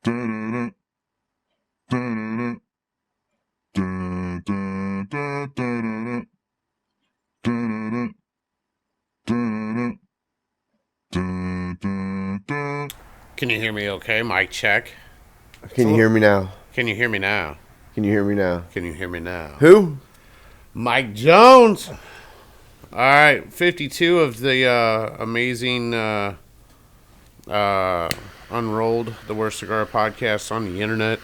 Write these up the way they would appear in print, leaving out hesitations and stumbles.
Can you hear me okay? Mic check. Can you hear me now? Can you hear me now? Can you hear me now? Can you hear me now? Who? Mike Jones. All right, 52 of the amazing Unrolled, the worst cigar podcast on the internet.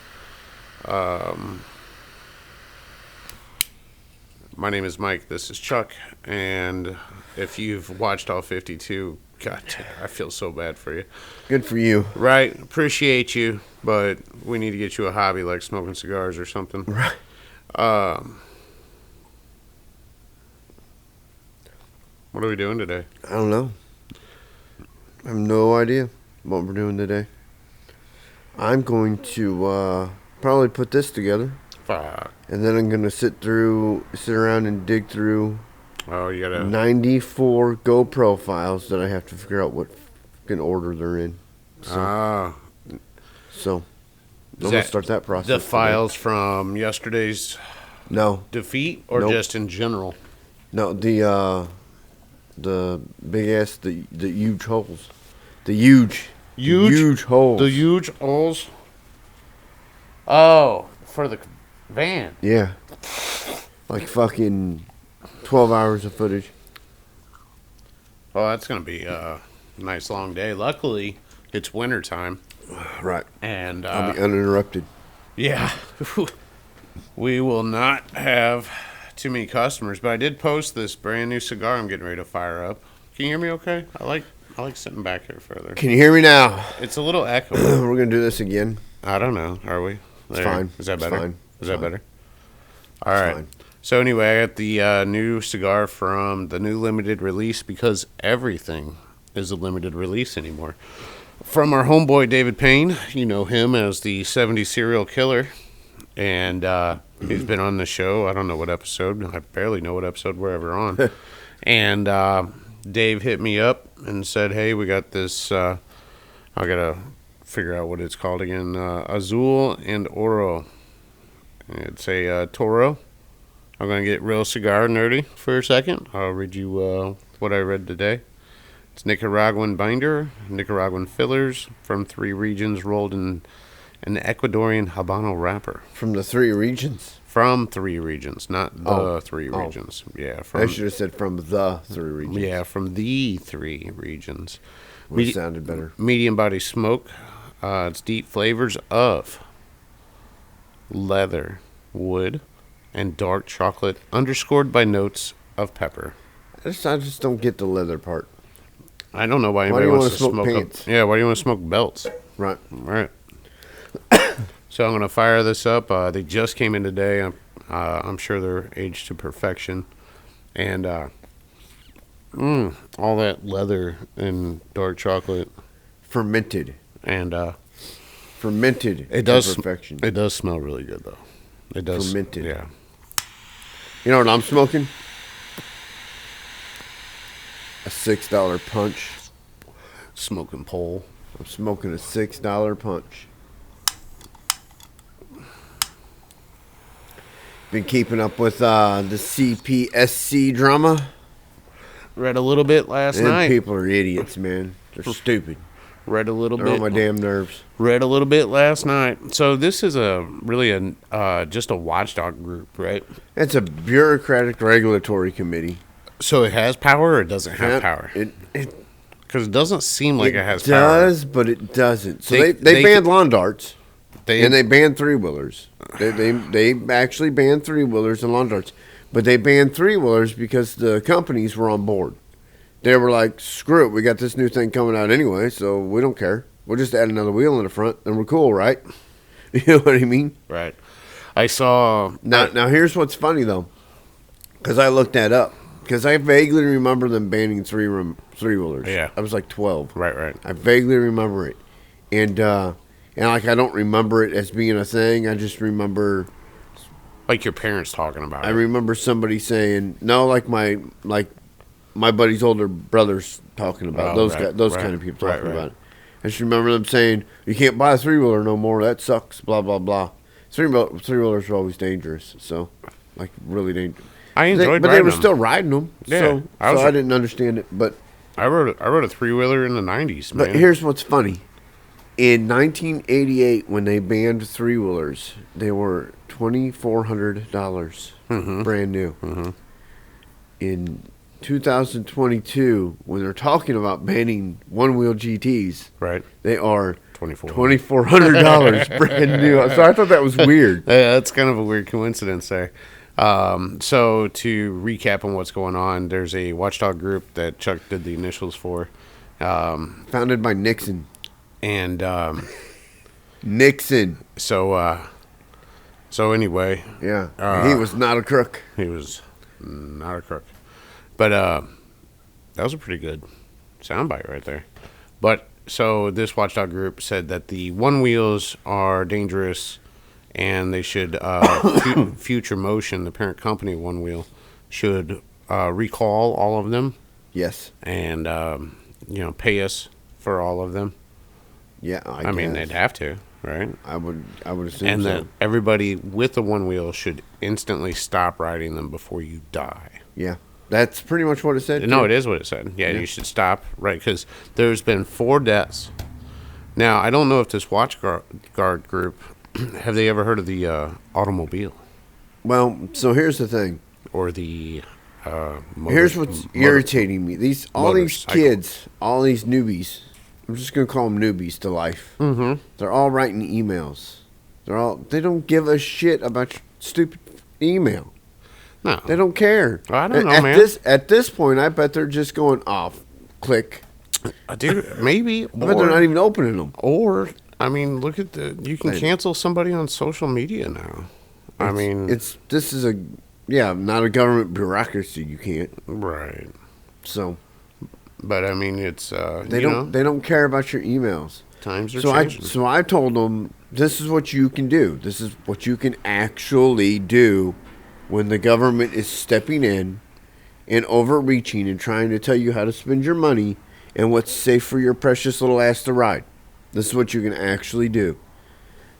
My name is Mike. This is Chuck. And if you've watched all 52, God, I feel so bad for you. Good for you. Right. Appreciate you, but we need to get you a hobby like smoking cigars or something. Right. What are we doing today? I don't know. I have no idea what we're doing today. I'm going to probably put this together. Fuck. And then I'm going to sit around and dig through you gotta 94 GoPro files that I have to figure out what fucking order they're in. So I'm going to start that process. The files from yesterday's defeat or just in general? No, the big ass, the huge holes. The huge holes. The huge holes? Oh, for the van. Yeah. Like fucking 12 hours of footage. Oh, that's going to be a nice long day. Luckily, it's winter time. Right. And I'll be uninterrupted. Yeah. We will not have too many customers, but I did post this brand new cigar I'm getting ready to fire up. Can you hear me okay? I like sitting back here further. Can you hear me now? It's a little echo. We're going to do this again. I don't know. Are we? It's fine. Is that better? Fine. Is that better? All right. Fine. So anyway, I got the new cigar from the new limited release, because everything is a limited release anymore. From our homeboy David Payne. You know him as the 70s serial killer. And he's been on the show. I don't know what episode. I barely know what episode we're ever on. And Dave hit me up and said, hey, we got this. I got to figure out what it's called again. Azul and Oro. It's a Toro. I'm going to get real cigar nerdy for a second. I'll read you what I read today. It's Nicaraguan binder, Nicaraguan fillers from 3 regions rolled in an Ecuadorian Habano wrapper. From the 3 regions? From 3 regions, not the 3 regions. Yeah, I should have said from the 3 regions. Yeah, from the 3 regions. Which sounded better. Medium body smoke. It's deep flavors of leather, wood, and dark chocolate, underscored by notes of pepper. I just don't get the leather part. I don't know why anybody wants to smoke pants? Yeah, why do you want to smoke belts? Right. So I'm going to fire this up. They just came in today. I'm sure they're aged to perfection. And all that leather and dark chocolate. Fermented. And fermented it does, to perfection. It does smell really good, though. It does. Fermented. Yeah. You know what I'm smoking? A $6 punch. Smoking pole. I'm smoking a $6 punch. Been keeping up with the CPSC drama. Read a little bit last night. People are idiots, man. They're stupid. Read a little They're bit. on my damn nerves. Read a little bit last night. So this is just a watchdog group, right? It's a bureaucratic regulatory committee. So it has power or it doesn't have power? Because it doesn't seem like it has power. It does, but it doesn't. So they banned lawn darts. And they banned 3-wheelers. They actually banned 3-wheelers and lawn darts. But they banned 3-wheelers because the companies were on board. They were like, screw it, we got this new thing coming out anyway, so we don't care. We'll just add another wheel in the front, and we're cool, right? You know what I mean? Right. I saw... Now here's what's funny, though. Because I looked that up. Because I vaguely remember them banning 3-wheelers. Yeah. I was like 12. Right. I vaguely remember it. And like, I don't remember it as being a thing. I just remember... Like your parents talking about it. I remember somebody saying, no, like my buddy's older brothers talking about those kind of people talking about it. I just remember them saying, you can't buy a three-wheeler no more. That sucks, blah, blah, blah. Three-wheelers are always dangerous, so, like, really dangerous. I enjoyed but riding they were them. still riding them, Yeah, so I didn't understand it. But I rode a three-wheeler in the 90s, man. But here's what's funny. In 1988, when they banned three-wheelers, they were $2,400, brand new. Mm-hmm. In 2022, when they're talking about banning one-wheel GTs, right, they are $2,400 brand new. So I thought that was weird. Yeah, that's kind of a weird coincidence there. So to recap on what's going on, there's a watchdog group that Chuck did the initials for. Founded by Nixon. And Nixon. So anyway. Yeah. He was not a crook. He was not a crook. But that was a pretty good soundbite right there. But so this watchdog group said that the one wheels are dangerous, and they should Future Motion, the parent company of One Wheel, should recall all of them. Yes. And pay us for all of them. Yeah, I mean they'd have to, right? I would assume and so. that everybody with the one wheel should instantly stop riding them before you die. Yeah. That's pretty much what it said. No, too. it is what it said. Yeah, you should stop, right? Because there's been 4 deaths. Now, I don't know if this watch guard group, have they ever heard of the automobile? Well, so here's the thing. Or the here's what's irritating me. These kids, all these newbies, I'm just going to call them newbies to life. Mm-hmm. They're all writing emails. They don't give a shit about your stupid email. No. They don't care. I don't know, man. At this point, I bet they're just going off, click. Dude, maybe. I bet they're not even opening them. Or, I mean, look at you can cancel somebody on social media now. This is not a government bureaucracy. You can't. Right. So. But, I mean, it's, they don't care about your emails. Times are changing. So I told them, this is what you can do. This is what you can actually do when the government is stepping in and overreaching and trying to tell you how to spend your money and what's safe for your precious little ass to ride. This is what you can actually do.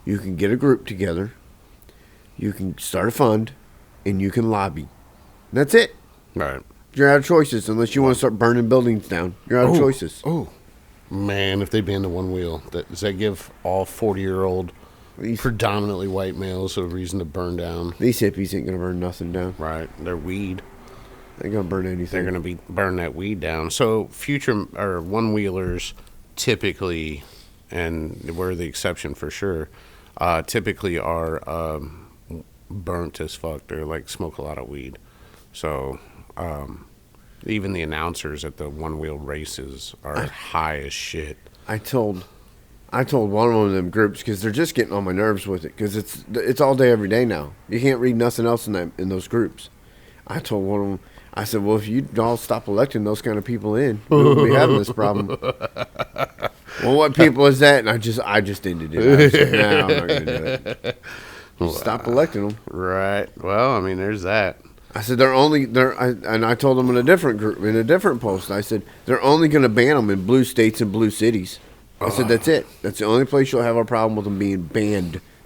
You can get a group together, you can start a fund, and you can lobby. That's it. Right. You're out of choices unless you want to start burning buildings down. You're out of choices. Oh, man, if they ban the one wheel, does that give all 40-year-old predominantly white males a reason to burn down? These hippies ain't going to burn nothing down. Right. They're weed. They ain't going to burn anything. They're going to be burn that weed down. So future or one-wheelers typically, and we're the exception for sure, typically are burnt as fuck. They're like smoke a lot of weed. So even the announcers at the one-wheel races are high as shit. I told one of them groups because they're just getting on my nerves with it because it's all day every day now. You can't read nothing else in those groups. I told one of them, I said, well, if you all stop electing those kind of people in, we wouldn't be having this problem. Well, what people is that? And I just ended it. I said, no, I'm not going to do it. Stop electing them. Right. Well, I mean, there's that. I said and I told them in a different group, in a different post. I said they're only going to ban them in blue states and blue cities. I said that's it. That's the only place you'll have a problem with them being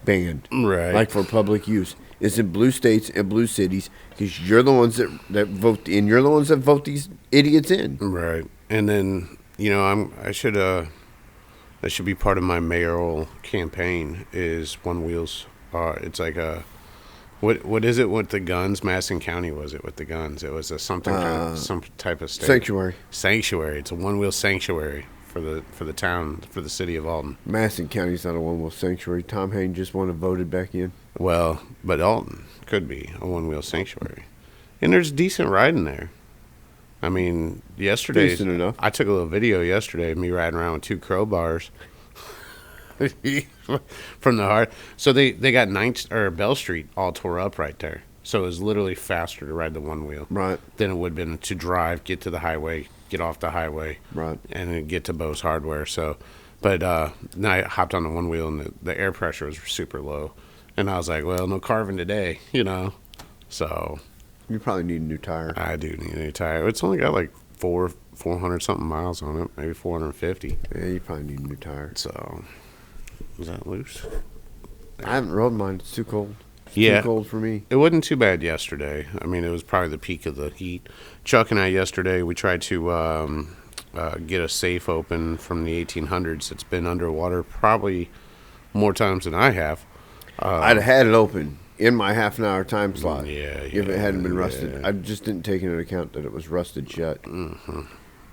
banned. Right. Like for public use. It's in blue states and blue cities because you're the ones that vote in. You're the ones that vote these idiots in. Right. And then that should be part of my mayoral campaign is One Wheels. It's like a. What is it with the guns? Madison County was it with the guns? It was some type of state. Sanctuary. It's a one-wheel sanctuary for the town, for the city of Alton. Madison County's not a one-wheel sanctuary. Tom Hayne just voted back in. Well, but Alton could be a one-wheel sanctuary, and there's decent riding there. I mean, yesterday decent enough. I took a little video yesterday of me riding around with 2 crowbars. From the heart. So they got Bell Street all tore up right there. So it was literally faster to ride the one wheel than it would have been to drive, get to the highway, get off the highway, and then get to Bose Hardware. So, but then I hopped on the one wheel and the air pressure was super low, and I was like, well, no carving today, So you probably need a new tire. I do need a new tire. It's only got like 400 something miles on it, maybe 450. Yeah, you probably need a new tire. So, is that loose? I haven't rode mine. It's too cold. It's too cold for me. It wasn't too bad yesterday. I mean, it was probably the peak of the heat. Chuck and I yesterday, we tried to get a safe open from the 1800s. It's been underwater probably more times than I have. I'd have had it open in my half-an-hour time slot. If it hadn't been rusted. I just didn't take into account that it was rusted shut. Mm-hmm.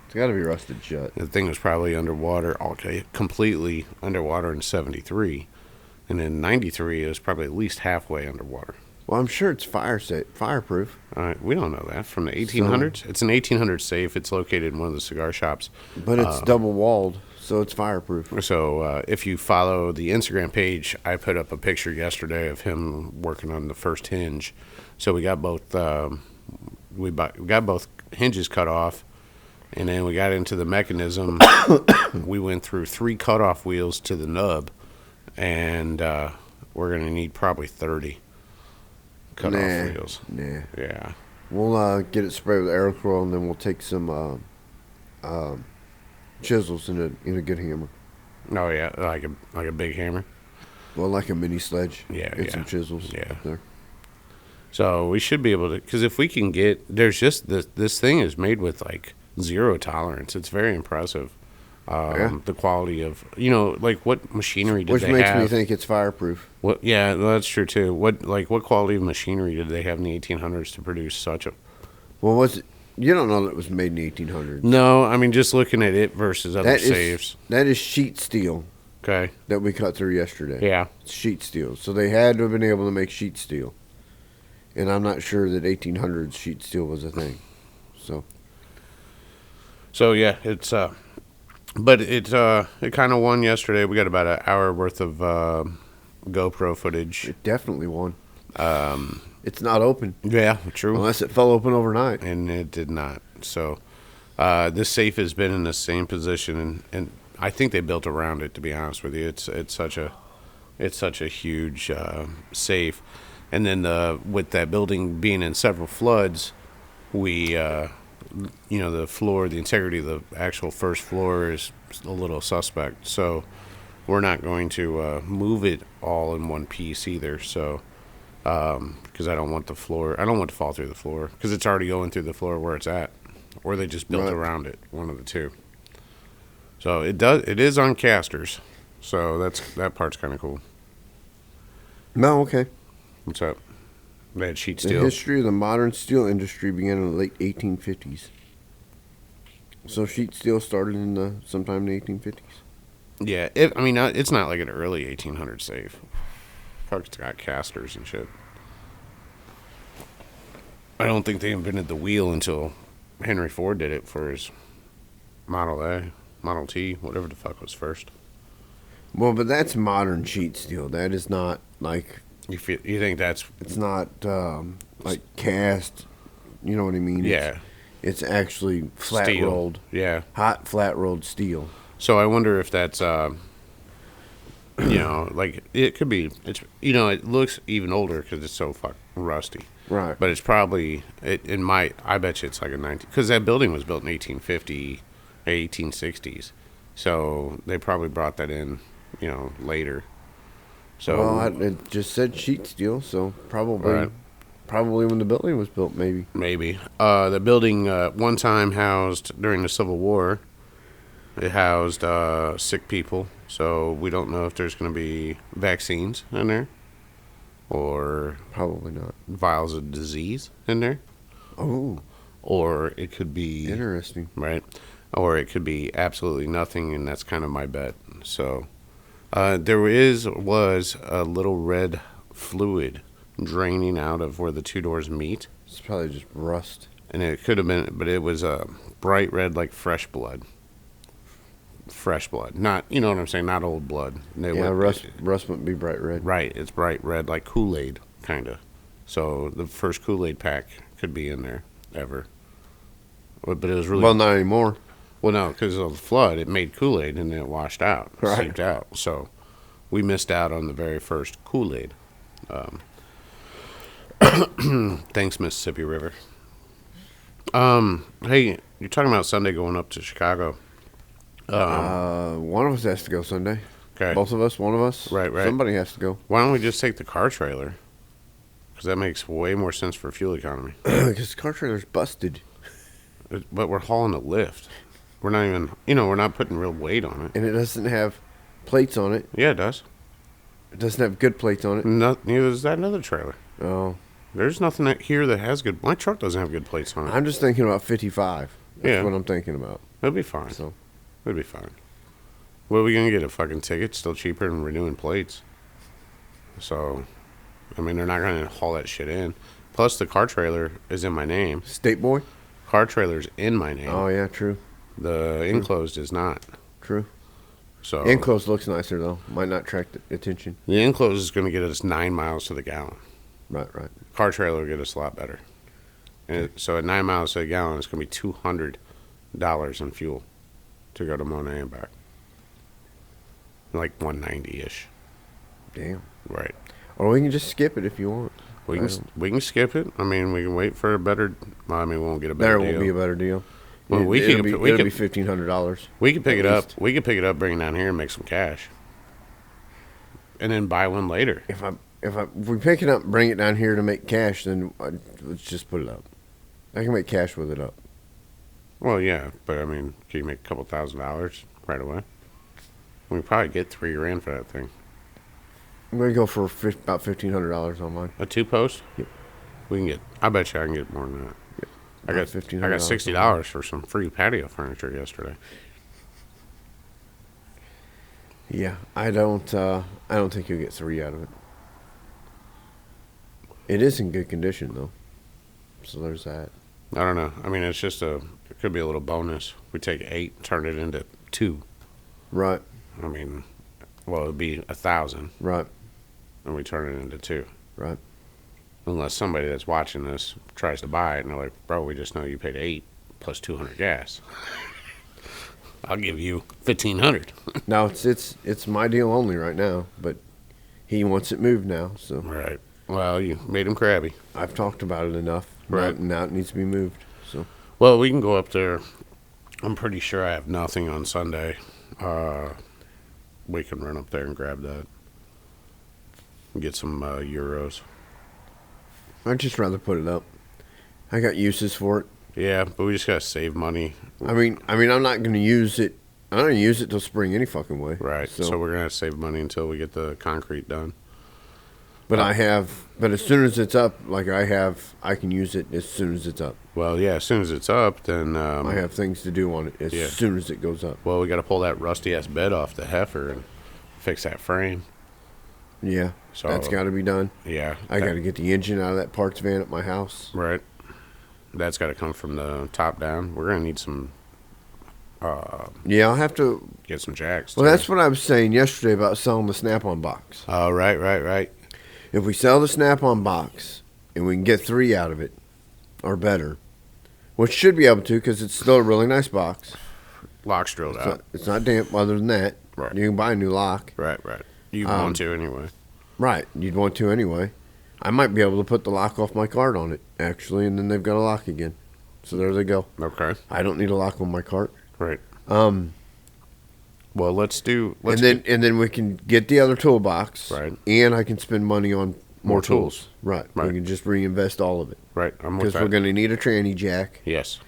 It's got to be rusted shut. The thing was probably underwater, completely underwater in 73. And in 93, it was probably at least halfway underwater. Well, I'm sure it's fireproof. We don't know that. From the 1800s? It's an 1800 safe. It's located in one of the cigar shops. But it's double-walled, so it's fireproof. So if you follow the Instagram page, I put up a picture yesterday of him working on the first hinge. So we got both we got both hinges cut off, and then we got into the mechanism. We went through 3 cutoff wheels to the nub, and we're going to need probably 30 cutoff wheels. Nah. Yeah. We'll get it sprayed with Aerocoil, and then we'll take some chisels in a good hammer. Oh yeah, like a big hammer. Well, like a mini sledge. Yeah, and some chisels. Yeah. There. So we should be able to, because if we can get, there's just this thing is made with like 0 tolerance. It's very impressive. The quality of, like what machinery did they have? Which makes me think it's fireproof. What? Yeah, that's true too. What quality of machinery did they have in the 1800s to produce such a? Well, was it? You don't know that it was made in the 1800s. No, I mean just looking at it versus other safes. That is sheet steel. Okay. That we cut through yesterday. Yeah. It's sheet steel. So they had to have been able to make sheet steel. And I'm not sure that 1800s sheet steel was a thing. So yeah, it's but it kind of won yesterday. We got about an hour worth of GoPro footage. It definitely won. It's not open. Yeah, true. Unless it fell open overnight. And it did not. So this safe has been in the same position, and I think they built around it. To be honest with you, it's such a huge safe. And then with that building being in several floods, we the floor, the integrity of the actual first floor is a little suspect. So we're not going to move it all in one piece either. So because I don't want the floor, I don't want to fall through the floor because it's already going through the floor where it's at, or they just built around it, one of the two. So it is on casters. So that part's kind of cool. No, okay. What's up? They had sheet steel. The history of the modern steel industry began in the late 1850s. So sheet steel started sometime in the 1850s. Yeah, it's not like an early 1800 safe. Probably got casters and shit. I don't think they invented the wheel until Henry Ford did it for his Model A, Model T, whatever the fuck was first. Well, but that's modern sheet steel. That is not like... You think that's... It's not like cast, you know what I mean? Yeah. It's actually flat-rolled. Yeah. Hot flat-rolled steel. So I wonder if that's, like it could be, it looks even older because it's so fucking rusty. Right. But it's probably, I bet you it's like a 19, because that building was built in 1850, 1860s. So they probably brought that in, later. So, well, it just said sheet steel, so probably when the building was built, maybe. Maybe. The building one time housed, during the Civil War, it housed sick people. So we don't know if there's going to be vaccines in there. Or... Probably not. Vials of disease in there. Oh. Or it could be... Interesting. Right. Or it could be absolutely nothing, and that's kind of my bet. So... there was a little red fluid draining out of where the two doors meet. It's probably just rust. And it could have been, but it was bright red like fresh blood. Fresh blood. Not, you know what I'm saying? Not old blood. Rust wouldn't be bright red. Right. It's bright red like Kool-Aid, kind of. So the first Kool-Aid pack could be in there ever. But it was really... Well, not anymore. Well, no, because of the flood, it made Kool-Aid and then it washed out, seeped out. So we missed out on the very first Kool-Aid. Thanks, Mississippi River. Hey, You're talking about Sunday going up to Chicago. One of us has to go Sunday. Okay. Both of us, one of us. Right. Somebody has to go. Why don't we just take the car trailer? Because that makes way more sense for fuel economy. Because the car trailer's busted. But we're hauling a lift. We're not even, we're not putting real weight on it. And it doesn't have plates on it. Yeah, it does. It doesn't have good plates on it. Neither does that other trailer. Oh. There's nothing here that has good. My truck doesn't have good plates on it. I'm just thinking about 55. That's what I'm thinking about. It'll be fine. It'll be fine. What are we going to get? A fucking ticket? Still cheaper than renewing plates. So, I mean, they're not going to haul that shit in. Plus, the car trailer is in my name. State boy? Car trailer's in my name. Oh, yeah, true. The enclosed is not. True. So enclosed looks nicer, though. Might not attract attention. The enclosed is going to get us 9 miles to the gallon. Right. Car trailer will get us a lot better. And so at 9 miles to the gallon, it's going to be $200 in fuel to go to Monet and back. Like 190-ish. Damn. Right. Or we can just skip it if you want. We can skip it. I mean, we can wait for a better. Well, I mean, we won't get a better deal. There won't be a better deal. Well, it'll be $1,500. We could pick it up. We could pick it up, bring it down here, and make some cash, and then buy one later. If we pick it up, and bring it down here to make cash, then let's just put it up. I can make cash with it up. Well, yeah, but I mean, can you make a couple $1,000s right away? We can probably get $3,000 for that thing. I'm gonna go for about $1,500 on mine. A 2-post? Yep. We can get. I bet you I can get more than that. Yep. I got $60 for some free patio furniture yesterday. Yeah, I don't think you'll get 3 out of it. It is in good condition though, so there's that. I don't know. I mean, it's just it could be a little bonus. We take 8, turn it into 2. Right. I mean, well, it'd be 1,000. Right. And we turn it into 2. Right. Unless somebody that's watching this tries to buy it and they're like, bro, we just know you paid 8 plus 200 gas. I'll give you 1,500. Now it's my deal only right now, but he wants it moved now, so. Right. Well, you made him crabby. I've talked about it enough. Right. Now it needs to be moved. So. Well, we can go up there. I'm pretty sure I have nothing on Sunday. We can run up there and grab that. And get some euros. I'd just rather put it up. I got uses for it. Yeah, but we just gotta save money. I mean, I'm not gonna use it. I'm not gonna use it till spring any fucking way. Right. So we're gonna save money until we get the concrete done. But but as soon as it's up, I can use it as soon as it's up. Well, yeah, as soon as it's up, then I have things to do on it as soon as it goes up. Well, we got to pull that rusty ass bed off the heifer and fix that frame. Yeah, so that's got to be done. Yeah, I got to get the engine out of that parts van at my house. Right, that's got to come from the top down. We're gonna need some. Yeah, I'll have to get some jacks. Well, that's what I was saying yesterday about selling the Snap-on box. Oh, right. If we sell the Snap-on box and we can get 3 out of it, or better, which should be able to because it's still a really nice box. Lock's drilled out. It's not damp. Other than that, right. You can buy a new lock. Right. You'd want to anyway. Right, you'd want to anyway. I might be able to put the lock off my cart on it actually, and then they've got a lock again. So there they go. Okay. I don't need a lock on my cart. Right. Well, let's and then we can get the other toolbox. Right. And I can spend money on more tools. Right. We can just reinvest all of it. Right. Because we're going to need a tranny jack. Yes.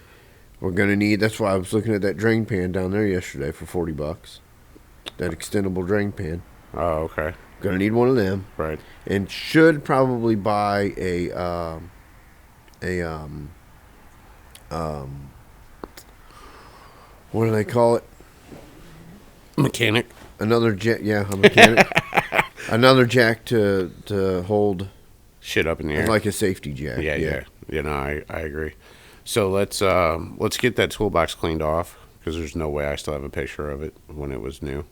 We're going to need. That's why I was looking at that drain pan down there yesterday for $40. That extendable drain pan. Oh, okay. Going to need one of them. Right. And should probably buy a what do they call it? Mechanic. Another jack. Yeah, a mechanic. Another jack to hold shit up in the air, like a safety jack. Yeah. You know, I agree. So let's get that toolbox cleaned off because there's no way I still have a picture of it when it was new.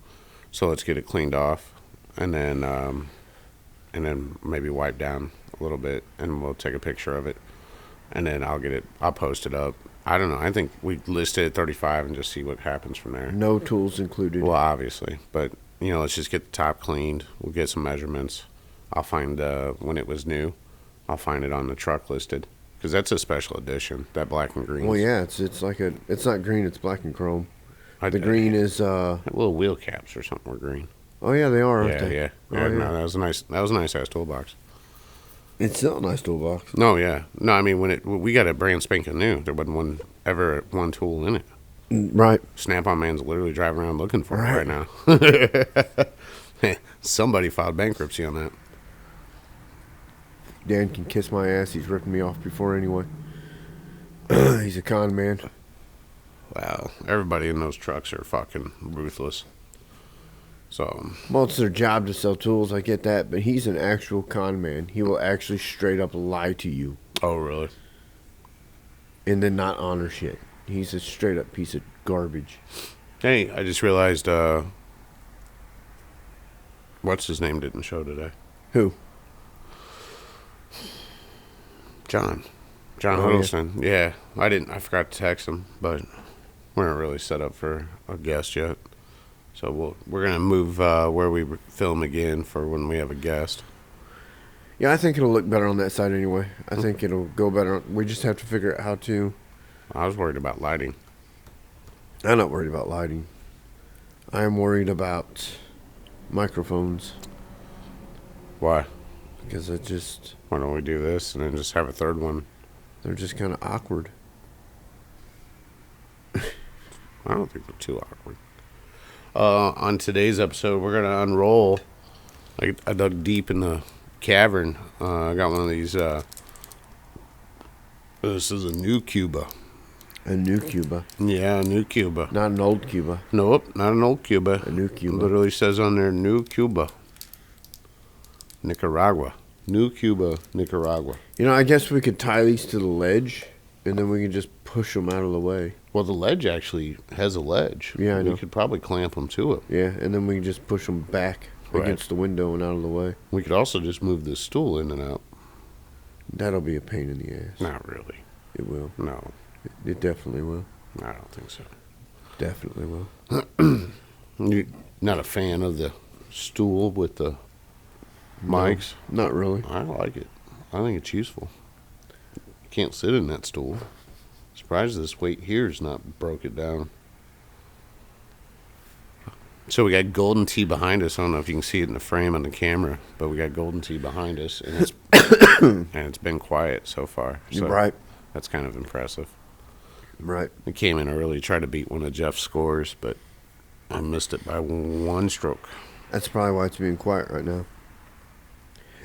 So let's get it cleaned off, and then maybe wipe down a little bit, and we'll take a picture of it, and then I'll post it up. I don't know. I think we list it at 35 and just see what happens from there. No tools included. Well, obviously, but let's just get the top cleaned. We'll get some measurements. I'll find when it was new. I'll find it on the truck listed Because that's a special edition, that black and green. Well, yeah, it's not green, it's black and chrome. The green is little wheel caps or something were green. Oh yeah, they are. Aren't Yeah, they? yeah. Oh, Yeah, yeah. no, that was a nice ass toolbox. It's still a nice toolbox. No, yeah, no. I mean, we got it brand spanking new. There wasn't one tool in it. Right. Snap-on Man's literally driving around looking for it right now. Somebody filed bankruptcy on that. Dan can kiss my ass. He's ripping me off before anyway. He's a con man. Wow, everybody in those trucks are fucking ruthless. So, well, it's their job to sell tools. I get that, but he's an actual con man. He will actually straight up lie to you. Oh, really? And then not honor shit. He's a straight up piece of garbage. Hey, I just realized, what's his name didn't show today. Who? John Huddleston. Yeah, I forgot to text him, but we weren't really set up for a guest yet. So we're gonna move where we film again for when we have a guest. Yeah, I think it'll look better on that side anyway. I think it'll go better. We just have to figure out how to. I was worried about lighting. I'm not worried about lighting. I am worried about microphones. Why? Because why don't we do this and then just have a third one? They're just kind of awkward. I don't think they're too awkward. On today's episode, we're gonna unroll. I dug deep in the cavern. I got one of these. This is a new Cuba. A new Cuba. Yeah, a new Cuba. Not an old Cuba. Nope, not an old Cuba. A new Cuba. It literally says on there, New Cuba, Nicaragua. New Cuba, Nicaragua. You know, I guess we could tie these to the ledge, and then we can just push them out of the way. Well, the ledge actually has a ledge. Yeah, I know. We could probably clamp them to it. Yeah, and then we can just push them back against the window and out of the way. We could also just move this stool in and out. That'll be a pain in the ass. Not really. It will. No. It definitely will. I don't think so. Definitely will. You're not a fan of the stool with the mics? No, not really. I like it. I think it's useful. You can't sit in that stool. Surprised this weight here is not broke it down. So we got golden tea behind us. I don't know if you can see it in the frame on the camera, but we got golden tea behind us, and it's and it's been quiet so far. So right. That's kind of impressive. Right. We came in early, tried to beat one of Jeff's scores, but I missed it by one stroke. That's probably why it's being quiet right now.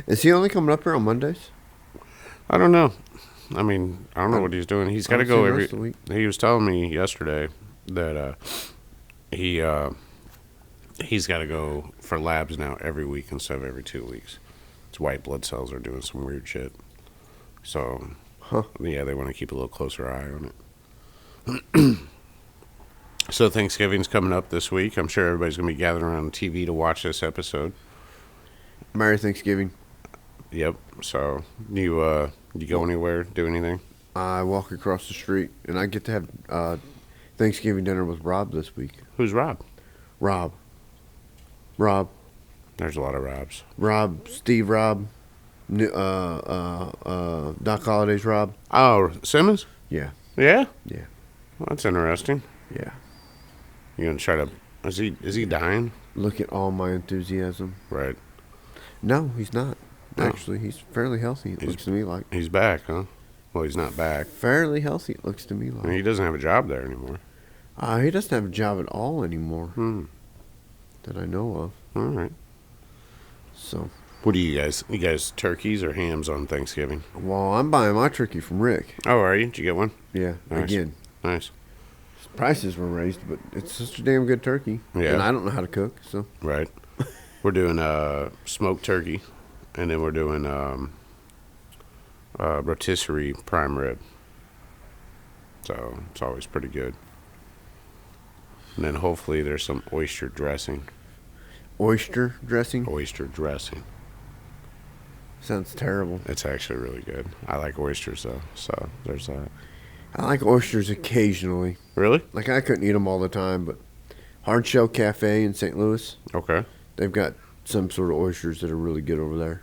Is he only coming up here on Mondays? I don't know. I mean, I don't know what he's doing. He's got to go every week. He was telling me yesterday that he's got to go for labs now every week instead of every 2 weeks. His white blood cells are doing some weird shit. So, yeah, they want to keep a little closer eye on it. So Thanksgiving's coming up this week. I'm sure everybody's going to be gathering around the TV to watch this episode. Merry Thanksgiving. Yep. So, you go anywhere, do anything? I walk across the street, and I get to have Thanksgiving dinner with Rob this week. Who's Rob? Rob. There's a lot of Robs. Rob, Steve Rob, Doc Holliday's Rob. Oh, Simmons? Yeah. Yeah? Yeah. Well, that's interesting. Yeah. You gonna try to? Is he dying? Look at all my enthusiasm. Right. No, he's not. No. Actually, he's fairly healthy. It looks to me like. He's back, huh? Well, he's not back. Fairly healthy. It looks to me like. I mean, he doesn't have a job there anymore. He doesn't have a job at all anymore. That I know of. All right. So. What do you guys? You guys turkeys or hams on Thanksgiving? Well, I'm buying my turkey from Rick. Oh, are you? Did you get one? Yeah. Nice. Again. Nice. Prices were raised, but it's such a damn good turkey. Yeah. And I don't know how to cook, so. Right. We're doing smoked turkey, and then we're doing rotisserie prime rib. So it's always pretty good. And then hopefully there's some oyster dressing. Oyster dressing? Oyster dressing. Sounds terrible. It's actually really good. I like oysters, though, so there's that. I like oysters occasionally. Really? Like, I couldn't eat them all the time, but Hard Shell Cafe in St. Louis. Okay. They've got some sort of oysters that are really good over there.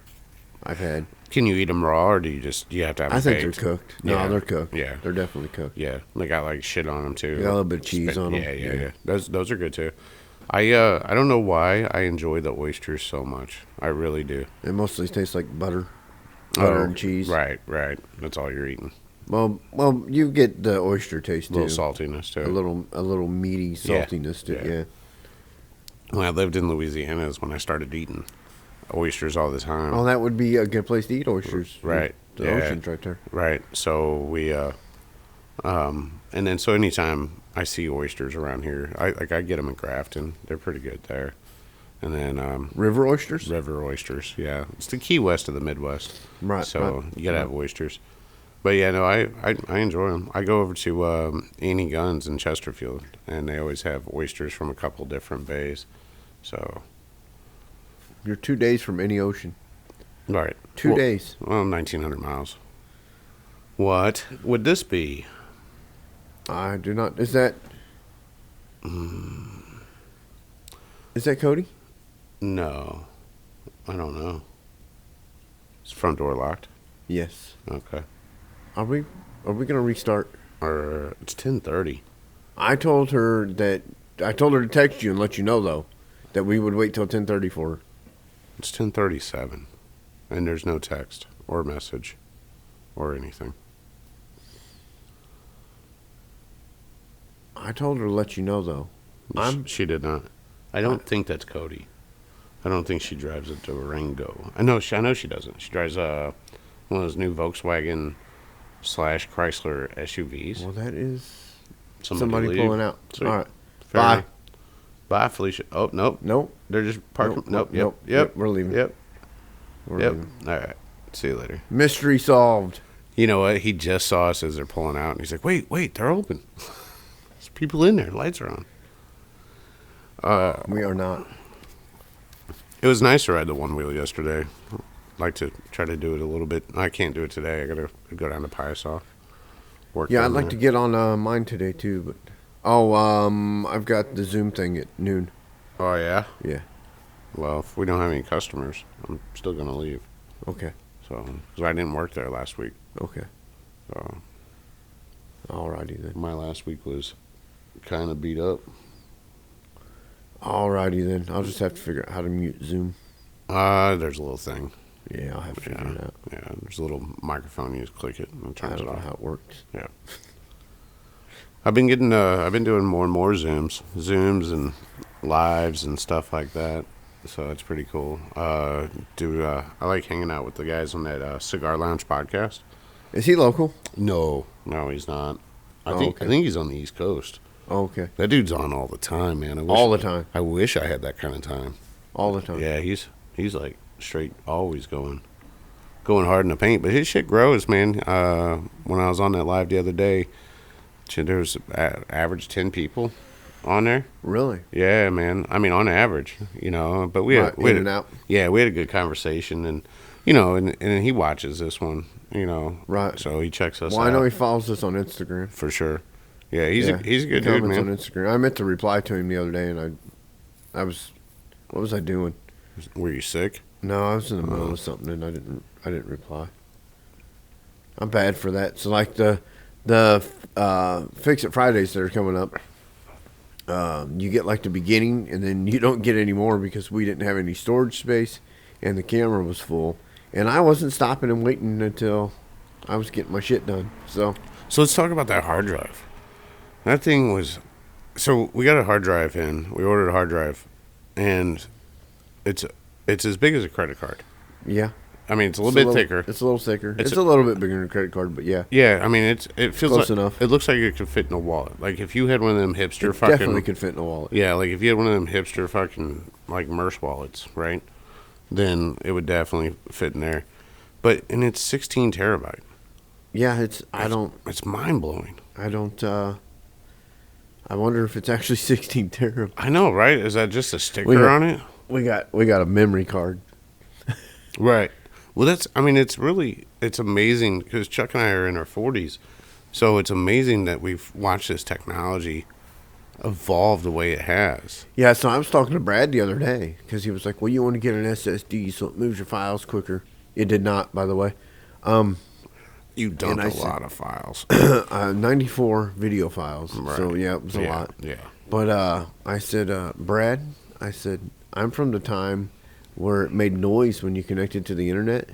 I've had. Can you eat them raw, or do you have to have them I think baked? they're cooked. No, they're cooked. Yeah. They're definitely cooked. Yeah. They got like shit on them too. They got a little bit of cheese on them. Yeah. Those are good too. I don't know why I enjoy the oysters so much. I really do. It mostly tastes like butter and cheese. Right. That's all you're eating. Well, you get the oyster taste too. A little saltiness too. A little meaty saltiness too. Yeah. When I lived in Louisiana is when I started eating oysters all the time. Well, that would be a good place to eat oysters. Right. The ocean's right there. Right. So we and then so anytime I see oysters around here, I get them in Grafton. They're pretty good there. And then river oysters. River oysters. Yeah, it's the Key West of the Midwest. Right. So you gotta have oysters. But yeah, no, I enjoy them. I go over to Annie Gunn's in Chesterfield, and they always have oysters from a couple different bays. So you're 2 days from any ocean. Right. 2 days. Well, 1,900 miles. What would this be? I do not. Is that? Is that Cody? No, I don't know. Is the front door locked? Yes. Okay. Are we gonna restart? Or it's 10:30. I told her to text you and let you know though that we would wait till 10:30 for her. It's 10:37, and there's no text or message or anything. I told her to let you know though. She did not. I don't think that's Cody. I don't think she drives a Durango. I know she doesn't. She drives one of those new Volkswagen / Chrysler SUVs. Well, that is Somebody pulling out. Sweet. All right. Fair Bye. enough. Bye, Felicia. Oh, nope. Nope. They're just parking. Nope. Yep. We're leaving. Yep. We're leaving. All right. See you later. Mystery solved. You know what? He just saw us as they're pulling out, and he's like, wait, they're open. There's people in there. Lights are on. We are not. It was nice to ride the one wheel yesterday. Like to try to do it a little bit. I can't do it today. I gotta go down to Piasaw. Yeah, I'd like to get on mine today too, but I've got the Zoom thing at noon. Oh yeah. Yeah. Well, if we don't have any customers, I'm still gonna leave. Okay. So, because I didn't work there last week. Okay. So. Alrighty then. My last week was kind of beat up. Alrighty then. I'll just have to figure out how to mute Zoom. There's a little thing. Yeah, I'll have to figure it out. Yeah, there's a little microphone. You just click it and it turns it off. I don't know how it works. Yeah. I've been doing more and more Zooms and lives and stuff like that. So it's pretty cool. I like hanging out with the guys on that Cigar Lounge podcast. Is he local? No, he's not. I think he's on the East Coast. Oh, okay. That dude's on all the time, man. All the time. I wish I had that kind of time. All the time. Yeah, he's like straight, always going hard in the paint. But his shit grows, man. When I was on that live the other day, there was average 10 people on there. Really? Yeah, man. I mean, on average, But we had in and out. Yeah, we had a good conversation, and and he watches this one, Right. So he checks us out. Well, I know he follows us on Instagram. For sure. Yeah, he's a good dude, man. On Instagram. I meant to reply to him the other day, and what was I doing? Were you sick? No, I was in the middle of something, and I didn't reply. I'm bad for that. So like the Fix It Fridays that are coming up, you get like the beginning, and then you don't get any more because we didn't have any storage space, and the camera was full, and I wasn't stopping and waiting until I was getting my shit done. So let's talk about that hard drive. That thing was, so we got a hard drive in. We ordered a hard drive, and it's as big as a credit card. Yeah. I mean, it's a little bit thicker. It's a little thicker. It's a little bit bigger than a credit card, but yeah. Yeah, I mean, it feels close like enough. It looks like it could fit in a wallet. Like if you had one of them hipster it fucking. Definitely could fit in a wallet. Yeah, like if you had one of them hipster fucking like Merce wallets, right? Then it would definitely fit in there. And it's 16 terabyte. Yeah, it's mind blowing. I wonder if it's actually 16 terabytes. I know, right? Is that just a sticker on it? We got a memory card. Right. Well, it's amazing because Chuck and I are in our 40s. So it's amazing that we've watched this technology evolve the way it has. Yeah, so I was talking to Brad the other day because he was like, well, you want to get an SSD so it moves your files quicker. It did not, by the way. You dumped a lot of files. 94 video files. Right. So, yeah, it was a lot. Yeah. But I said, Brad, I said, I'm from the time where it made noise when you connected to the internet,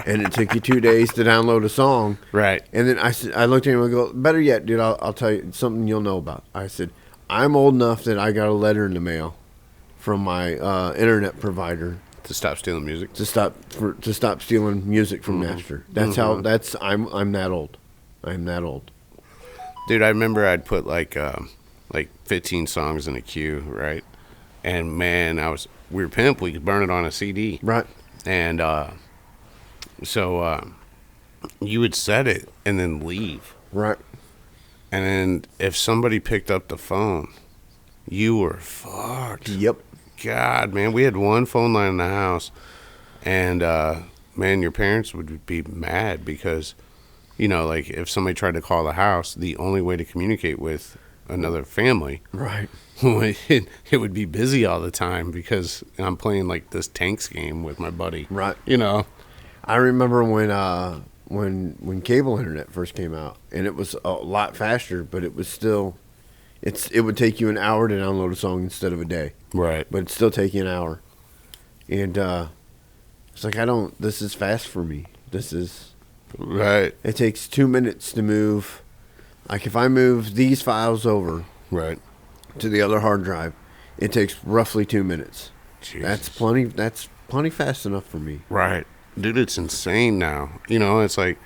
and it took you 2 days to download a song. Right. And then I looked at him and go, better yet, dude, I'll tell you something you'll know about. I said, I'm old enough that I got a letter in the mail from my internet provider to stop stealing music. To stop stealing music from Napster. That's how. I'm that old. I'm that old. Dude, I remember I'd put like 15 songs in a queue, right? And man, we were pimp. We could burn it on a CD, right? And so you would set it and then leave, right? And then if somebody picked up the phone, you were fucked. Yep. God, man, we had one phone line in the house, and man, your parents would be mad because, like if somebody tried to call the house, the only way to communicate with another family, right, it would be busy all the time because I'm playing like this tanks game with my buddy, right? I remember when cable internet first came out, and it was a lot faster, but it was still. It would take you an hour to download a song instead of a day. Right. But it'd still take you an hour. And it's like, this is fast for me. This is. Right. It takes 2 minutes to move. Like if I move these files over. Right. To the other hard drive, it takes roughly 2 minutes. Jesus. That's plenty fast enough for me. Right. Dude, it's insane now. It's like,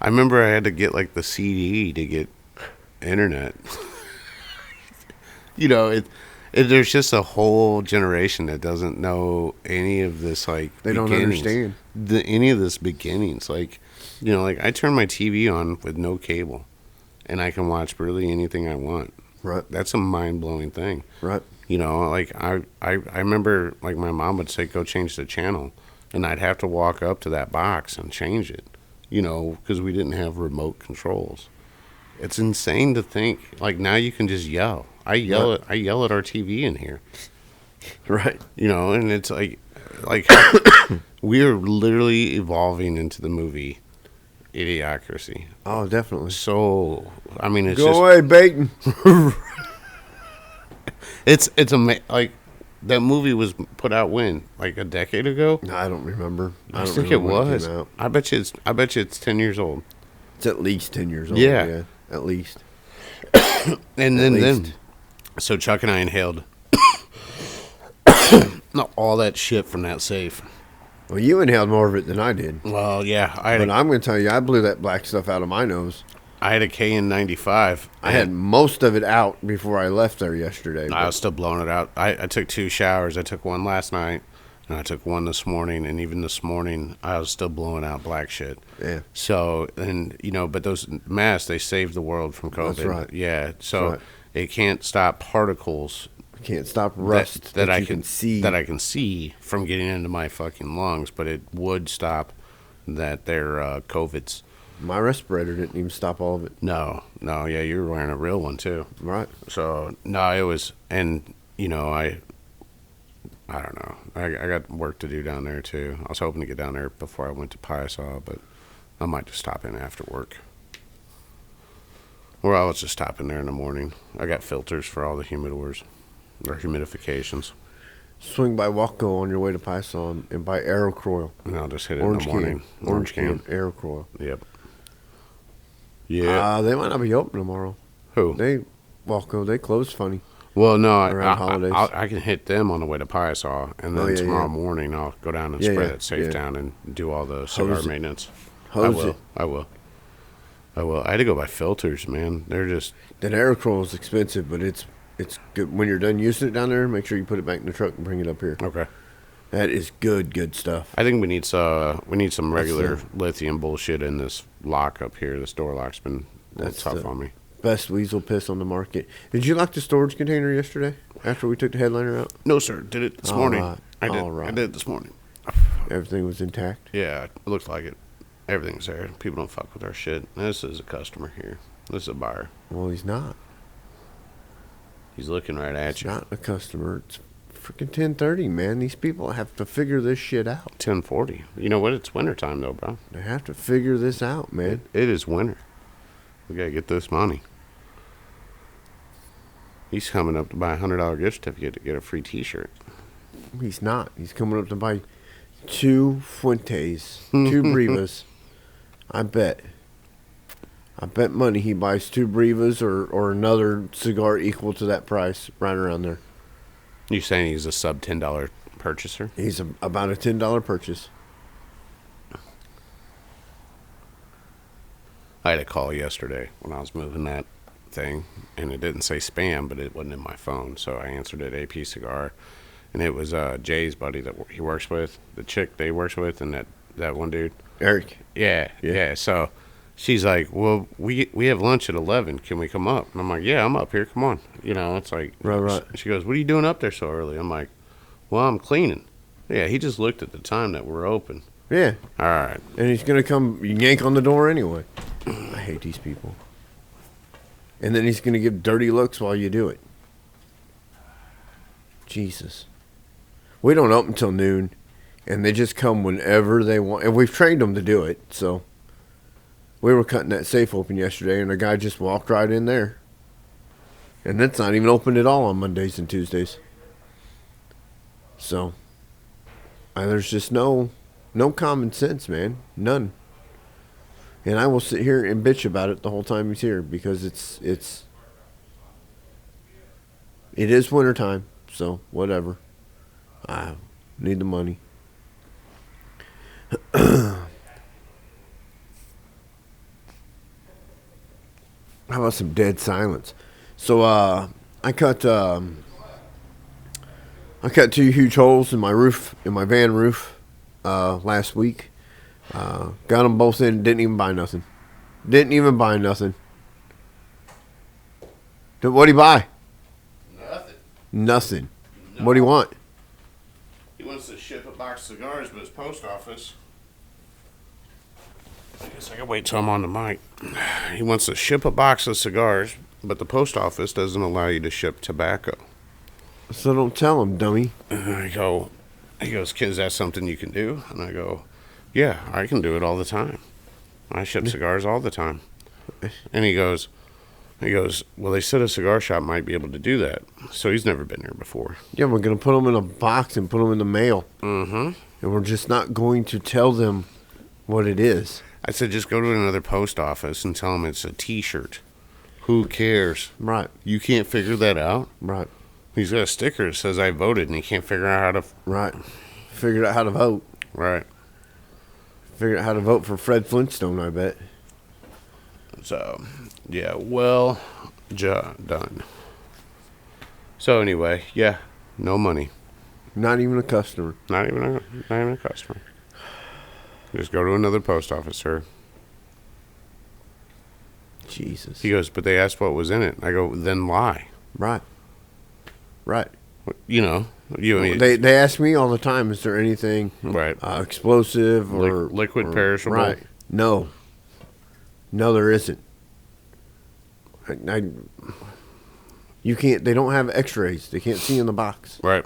I remember I had to get like the CD to get internet. There's just a whole generation that doesn't know any of this, like, they don't understand any of this beginnings. Like, like I turn my TV on with no cable, and I can watch really anything I want. Right. That's a mind-blowing thing. Right. Like I remember, like, my mom would say, go change the channel, and I'd have to walk up to that box and change it, because we didn't have remote controls. It's insane to think, like, now you can just yell. I yell at our TV in here. Right. And it's like we are literally evolving into the movie Idiocracy. Oh, definitely. So, I mean, it's Go away, Baton. it's like that movie was put out when? Like a decade ago? No, I don't remember. I think it was. I bet you it's 10 years old. It's at least 10 years old. Yeah. At least. And then so Chuck and I inhaled all that shit from that safe. Well, you inhaled more of it than I did. Well, yeah. But I'm going to tell you, I blew that black stuff out of my nose. I had a KN95. I had most of it out before I left there yesterday. I was still blowing it out. I took 2 showers. I took one last night, and I took one this morning. And even this morning, I was still blowing out black shit. Yeah. So, and, but those masks, they saved the world from COVID. That's right. Yeah. So it can't stop particles. It can't stop rust that I can see from getting into my fucking lungs, but it would stop that they're COVIDs. My respirator didn't even stop all of it. No, yeah, you were wearing a real one too. Right. So, no, it was, and, I don't know. I got work to do down there too. I was hoping to get down there before I went to Piasaw, but I might just stop in after work. Or I'll just stop in there in the morning. I got filters for all the humidors, or humidifications. Swing by Waco on your way to Piasaw and buy Aerocroil. And I'll just hit it in the morning. Orange can. Aerocroil. Yep. Yeah. They might not be open tomorrow. Who? Waco, they close funny. Well, no, around holidays. I can hit them on the way to Piasaw, and then tomorrow morning I'll go down and spray that safe down and do all the cigar maintenance. I will. I had to go buy filters, man. They're just... That Aerocroil is expensive, but it's good. When you're done using it down there, make sure you put it back in the truck and bring it up here. Okay. That is good stuff. I think we need some regular lithium bullshit in this lock up here. This door lock's been tough on me. Best weasel piss on the market. Did you lock the storage container yesterday after we took the headliner out? No, sir. Did it this morning. Right. I did. I did it this morning. Everything was intact? Yeah, it looks like it. Everything's there. People don't fuck with our shit. This is a customer here. This is a buyer. Well, he's not. He's looking right at you. Not a customer. It's freaking 10:30, man. These people have to figure this shit out. 10:40. You know what? It's wintertime, though, bro. They have to figure this out, man. It is winter. We got to get this money. He's coming up to buy a $100 gift certificate to get a free T-shirt. He's not. He's coming up to buy 2 Fuentes, 2 Brevas. I bet money he buys 2 Brevas or another cigar equal to that price, right around there. You saying he's a sub $10 purchaser? He's about a $10 purchase. I had a call yesterday when I was moving that thing, and it didn't say spam, but it wasn't in my phone, so I answered it AP Cigar, and it was Jay's buddy that he works with, the chick they works with, and that one dude. Eric. Yeah. So she's like, well, we have lunch at 11. Can we come up? And I'm like, yeah, I'm up here. Come on. It's like, right. She goes, what are you doing up there so early? I'm like, well, I'm cleaning. Yeah, he just looked at the time that we're open. Yeah. All right. And he's going to come yank on the door anyway. I hate these people. And then he's going to give dirty looks while you do it. Jesus. We don't open until noon, and they just come whenever they want. And we've trained them to do it, so. We were cutting that safe open yesterday, and a guy just walked right in there. And that's not even open at all on Mondays and Tuesdays. So, there's just no common sense, man. None. And I will sit here and bitch about it the whole time he's here because it is wintertime, so whatever. I need the money. How about some dead silence? So I cut 2 huge holes in my roof, in my van roof, last week. Got them both in. Didn't even buy nothing. What do you buy? Nothing. No. What do you want? He wants to ship a box of cigars, but his post office. I guess I can wait till I'm on the mic. He wants to ship a box of cigars, but the post office doesn't allow you to ship tobacco. So don't tell him, dummy. He goes, is that something you can do? And I go, yeah, I can do it all the time. I ship cigars all the time. And he goes, well, they said a cigar shop might be able to do that. So he's never been there before. Yeah, we're going to put them in a box and put them in the mail. Mm-hmm. And we're just not going to tell them what it is. I said, just go to another post office and tell them it's a T-shirt. Who cares? Right. You can't figure that out? Right. He's got a sticker that says I voted, and he can't figure out how to... Right. Figured out how to vote. Right. Figured out how to vote for Fred Flintstone, I bet. So, yeah, well done. So anyway, yeah, no money. Not even a customer. Not even a customer. Just go to another post office, sir. Jesus. He goes, but they asked what was in it. I go, then lie. Right. They ask me all the time, is there anything right explosive or liquid perishable? Right. No, there isn't. You can't. They don't have X-rays. They can't see in the box. Right.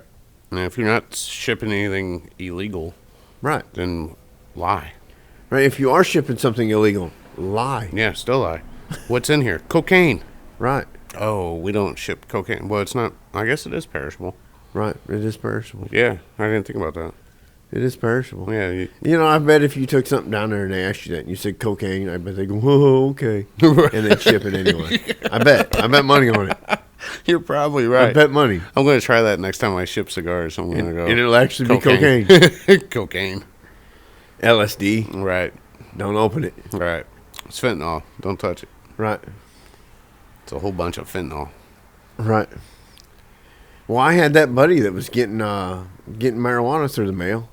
And if you're not shipping anything illegal, right, then lie. Right. If you are shipping something illegal, lie. Yeah, still lie. What's in here? Cocaine. Right. Oh, we don't ship cocaine. Well, it's not. I guess it is perishable. Right. It is perishable. Yeah, I didn't think about that. It is perishable. Yeah. I bet if you took something down there and they asked you that and you said cocaine, I bet they go, whoa, okay. And they'd ship it anyway. I bet money on it. You're probably right. I bet money. I'm going to try that next time I ship cigars. I'm going to go. And it'll actually be cocaine. Cocaine. LSD. Right. Don't open it. Right. It's fentanyl. Don't touch it. Right. It's a whole bunch of fentanyl. Right. Well, I had that buddy that was getting marijuana through the mail.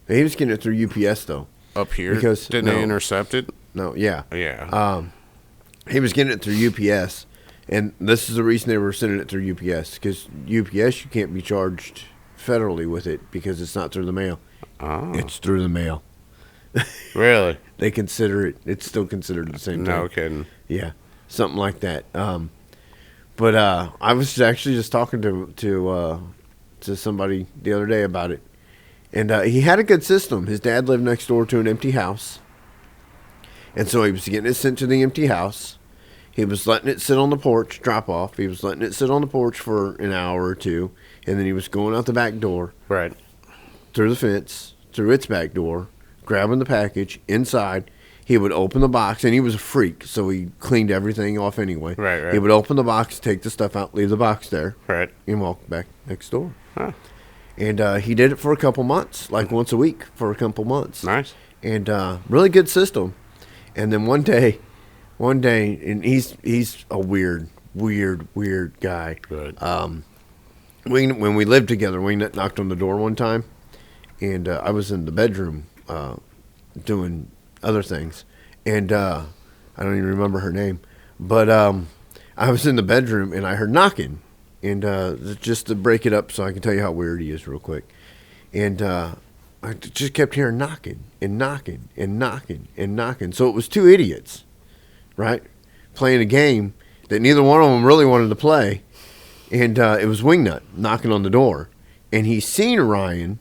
He was getting it through UPS though. Up here, because didn't they intercept it? No, yeah, yeah. He was getting it through UPS, and this is the reason they were sending it through UPS, because UPS you can't be charged federally with it because it's not through the mail. Oh. It's through the mail. Really? They consider it. It's still considered the same thing. No kidding. Yeah, something like that. But I was actually just talking to to somebody the other day about it. And he had a good system. His dad lived next door to an empty house. And so he was getting it sent to the empty house. He was letting it sit on the porch, drop off. He was letting it sit on the porch for an hour or two. And then he was going out the back door. Right. Through the fence, through its back door, grabbing the package inside. He would open the box, and he was a freak, so he cleaned everything off anyway. Right. He would open the box, take the stuff out, leave the box there. Right. And walk back next door. Huh. And he did it for a couple months, like once a week for a couple months. Nice. And really good system. And then one day, and he's a weird guy. Good. When we lived together, we knocked on the door one time, and I was in the bedroom doing other things, and I don't even remember her name, but I was in the bedroom and I heard knocking, and just to break it up so I can tell you how weird he is real quick, and I just kept hearing knocking and knocking and knocking and knocking. So it was two idiots, right, playing a game that neither one of them really wanted to play, and it was Wingnut knocking on the door, and he seen Ryan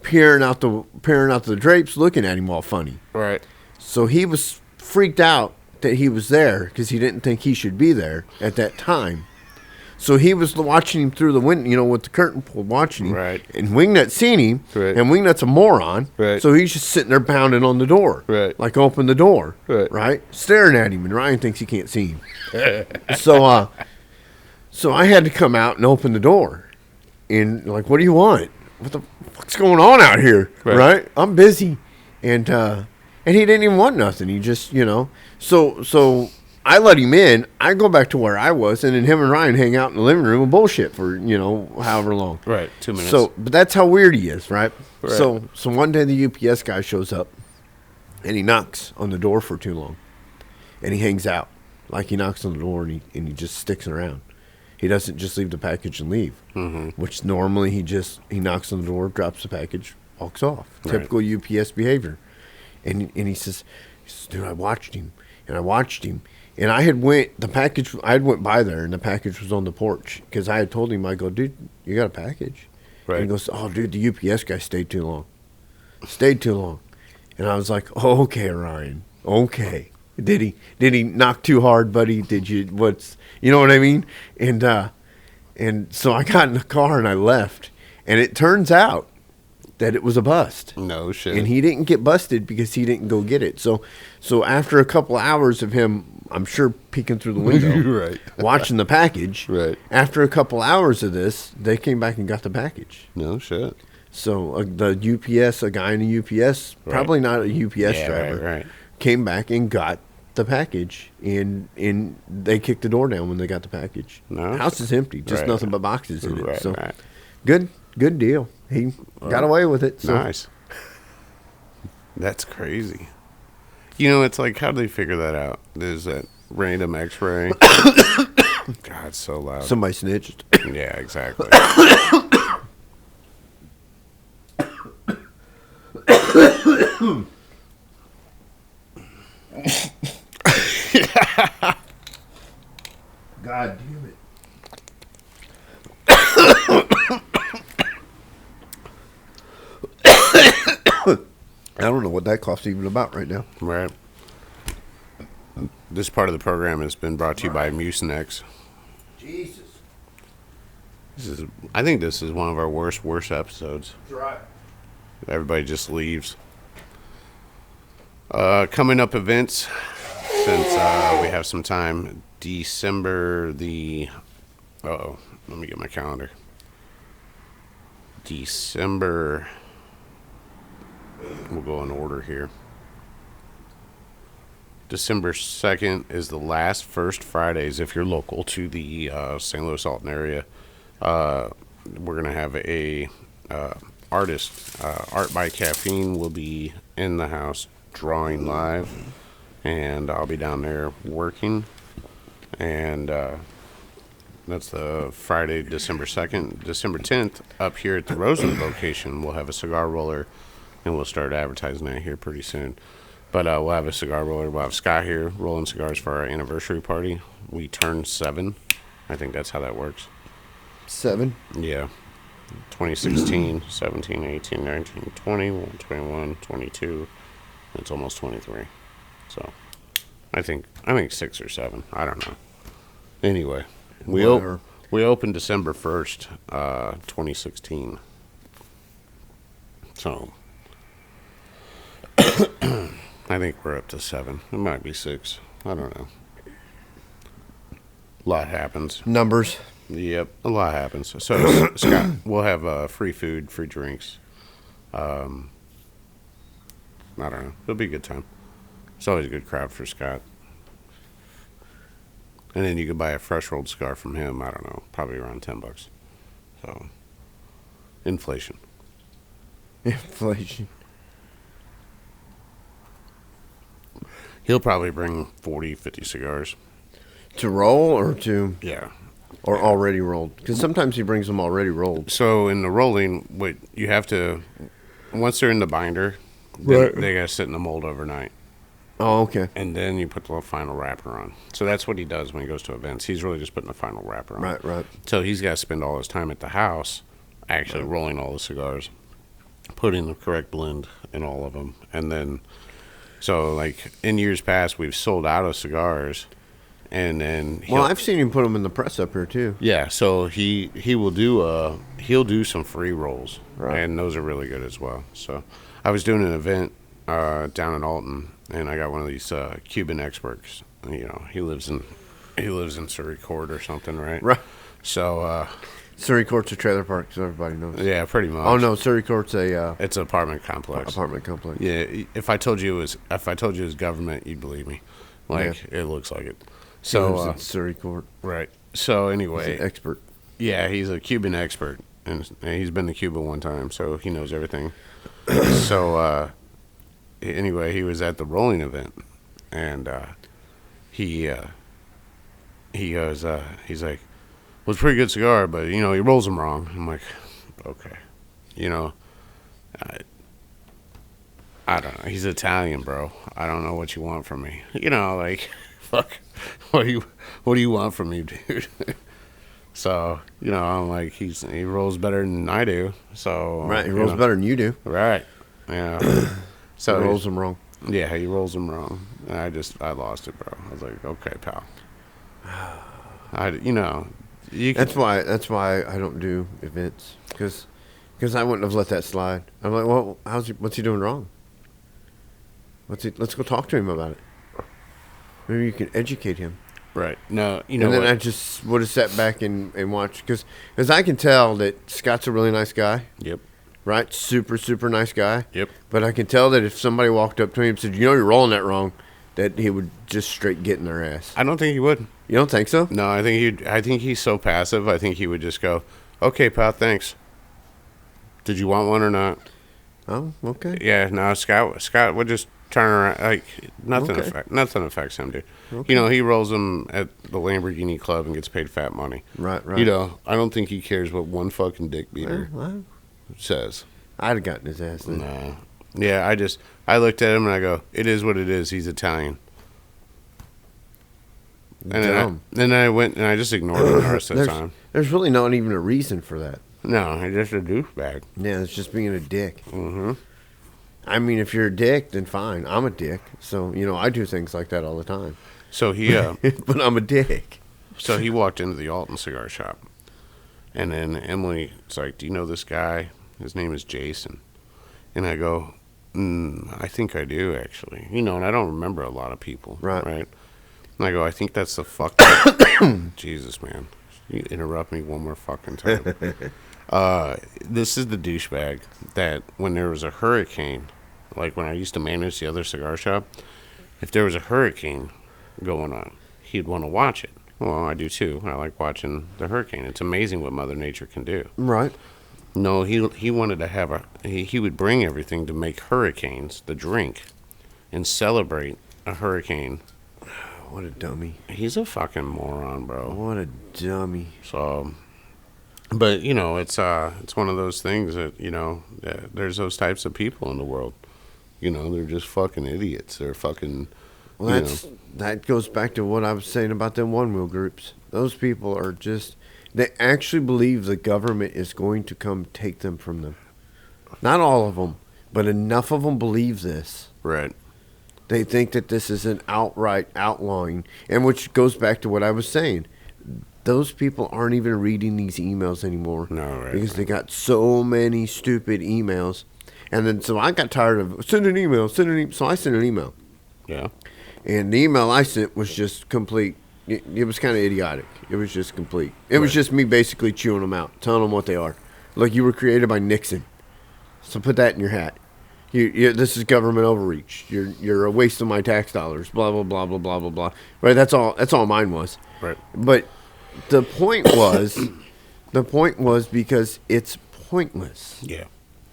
peering out the drapes, looking at him all funny. Right. So he was freaked out that he was there because he didn't think he should be there at that time. So he was watching him through the window, with the curtain pulled, watching him. Right. And Wingnut seen him, right. and Wingnut's a moron. Right. So he's just sitting there pounding on the door. Right. Like, open the door. Right. Staring at him, and Ryan thinks he can't see him. So I had to come out and open the door. And, like, what do you want? What the fuck's going on out here? Right? I'm busy. And he didn't even want nothing. He just, So I let him in. I go back to where I was, and then him and Ryan hang out in the living room and bullshit for, however long. Right, 2 minutes. But that's how weird he is, right? So one day the UPS guy shows up, and he knocks on the door for too long. And he hangs out. Like, he knocks on the door, and he just sticks around. He doesn't just leave the package and leave, which normally he knocks on the door, drops the package, walks off. Typical UPS behavior. And he says, dude, I watched him, and I had went by there, and the package was on the porch, because I had told him, I go, dude, you got a package? Right. And he goes, oh, dude, the UPS guy stayed too long. And I was like, oh, okay, Ryan, okay. Did he knock too hard, buddy? You know what I mean? And so I got in the car and I left, and it turns out that it was a bust. No shit. And he didn't get busted because he didn't go get it. So after a couple hours of him, I'm sure, peeking through the window, watching the package, after a couple hours of this, they came back and got the package. No shit. So a guy in a UPS, probably not a UPS driver, came back and got the package, and they kicked the door down when they got the package. No, house is empty, just nothing but boxes in it. So good deal. He got away with it. So. Nice. That's crazy. It's like, how do they figure that out? There's that random X-ray. God, it's so loud. Somebody snitched. Yeah, exactly. God damn it. I don't know what that cough's even about right now. Right. This part of the program has been brought to you by Mucinex. Jesus. I think this is one of our worst episodes. That's right. Everybody just leaves. Coming up events, since we have some time. December the... let me get my calendar. December... We'll go in order here. December 2nd is the last first Fridays if you're local to the St. Louis Alton area. We're going to have a artist. Art by Caffeine will be in the house drawing live, and I'll be down there working. And that's the Friday, December 2nd. December 10th, up here at the Rosewood location, we'll have a cigar roller, and we'll start advertising that here pretty soon. But we'll have a cigar roller. We'll have Scott here rolling cigars for our anniversary party. We turn 7. I think that's how that works. 7? Yeah. 2016, 17, 18, 19, 20, 21, 22. It's almost 23. So I think 6 or 7. I don't know. Anyway, we opened December 1st, 2016. So I think we're up to 7. It might be 6. I don't know. A lot happens. Numbers. Yep, a lot happens. So Scott, we'll have free food, free drinks. I don't know. It'll be a good time. It's always a good crowd for Scott. And then you could buy a fresh rolled cigar from him. I don't know, probably around $10. So, inflation. Inflation. He'll probably bring 40, 50 cigars. To roll or to? Yeah. Or already rolled? Because sometimes he brings them already rolled. So in the rolling, what you have to, once they're in the binder, right, they got to sit in the mold overnight. Oh, okay. And then you put the final wrapper on. So that's what he does when he goes to events. He's really just putting the final wrapper on. Right. So he's got to spend all his time at the house actually rolling all the cigars, putting the correct blend in all of them. And then, so like in years past, we've sold out of cigars. And then I've seen him put them in the press up here too. Yeah, so he will do he'll do some free rolls, right, and those are really good as well. So I was doing an event down in Alton, and I got one of these Cuban experts. You know, he lives in Surrey Court or something, right? Right. So Surrey Court's a trailer park, so everybody knows. Yeah, pretty much. Oh no, Surrey Court's it's an apartment complex. Apartment complex. Yeah, if I told you it was government, you'd believe me. Like it looks like it. So Surrey Court. Right. So anyway, he's an expert. Yeah, he's a Cuban expert, and he's been to Cuba one time, so he knows everything. So anyway, he was at the rolling event, and he goes, he's like, well, it's a pretty good cigar, but he rolls them wrong. I'm like, okay, I don't know. He's Italian, bro. I don't know what you want from me. Like, fuck. What do you want from me, dude? So, I'm like, he rolls better than I do. So right, he rolls better than you do. Right. Yeah. So he rolls them wrong. Yeah, he rolls them wrong. And I lost it, bro. I was like, okay, pal. That's why I don't do events, because I wouldn't have let that slide. I'm like, well, what's he doing wrong? Let's go talk to him about it. Maybe you can educate him. Right. No, and then I just would have sat back and watched, because I can tell that Scott's a really nice guy. Yep. Right? Super, super nice guy. Yep. But I can tell that if somebody walked up to him and said, you're rolling that wrong, that he would just straight get in their ass. I don't think he would. You don't think so? No, I think he's so passive. I think he would just go, okay, pal, thanks. Did you want one or not? Oh, okay. Yeah, no, Scott would just turn around, like nothing affects him, dude. Okay. He rolls them at the Lamborghini Club and gets paid fat money. Right. I don't think he cares what one fucking dick beater says. I'd have gotten his ass then. No. Yeah, I looked at him and I go, it is what it is. He's Italian. And then I went and I just ignored him the rest of the time. There's really not even a reason for that. No, he's just a douchebag. Yeah, it's just being a dick. Mm-hmm. I mean, if you're a dick, then fine. I'm a dick. So, I do things like that all the time. So he... but I'm a dick. So he walked into the Alton cigar shop. And then Emily's like, do you know this guy? His name is Jason. And I go, I think I do, actually. And I don't remember a lot of people. Right. And I go, I think that's the Jesus, man. You interrupt me one more fucking time. This is the douchebag that when there was a hurricane, like when I used to manage the other cigar shop, if there was a hurricane going on, he'd want to watch it. Well, I do too. I like watching the hurricane. It's amazing what Mother Nature can do. Right. No, he wanted to have he would bring everything to make hurricanes, the drink, and celebrate a hurricane. What a dummy. He's a fucking moron, bro. What a dummy. So, but it's one of those things that there's those types of people in the world. They're just fucking idiots. They're fucking. Well, that goes back to what I was saying about them one wheel groups. Those people are just They actually believe the government is going to come take them from them. Not all of them, but enough of them believe this. Right. They think that this is an outright outlawing, and which goes back to what I was saying. Those people aren't even reading these emails anymore. No, right. Because they got so many stupid emails. And then, so I got tired of send an email. So I sent an email. Yeah. And the email I sent was just complete. It was kind of idiotic. It was just complete. It was just me basically chewing them out, telling them what they are. Look, you were created by Nixon. So put that in your hat. This is government overreach. You're a waste of my tax dollars. Blah blah blah blah blah blah blah. Right. That's all mine was. Right. But the point was because it's pointless. Yeah.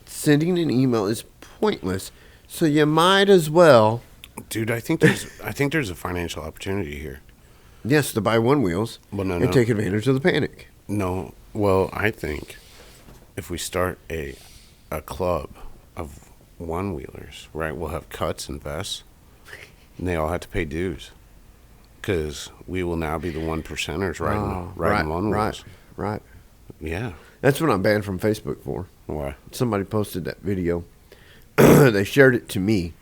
Sending an email is pointless. So you might as well. Dude, I think there's a financial opportunity here. Yes, to buy one wheels and take advantage of the panic. No. Well, I think if we start a club of one wheelers, right, we'll have cuts and vests, and they all have to pay dues. Because we will now be the 1%ers riding one wheels. Right. Yeah. That's what I'm banned from Facebook for. Why? Somebody posted that video. They shared it to me.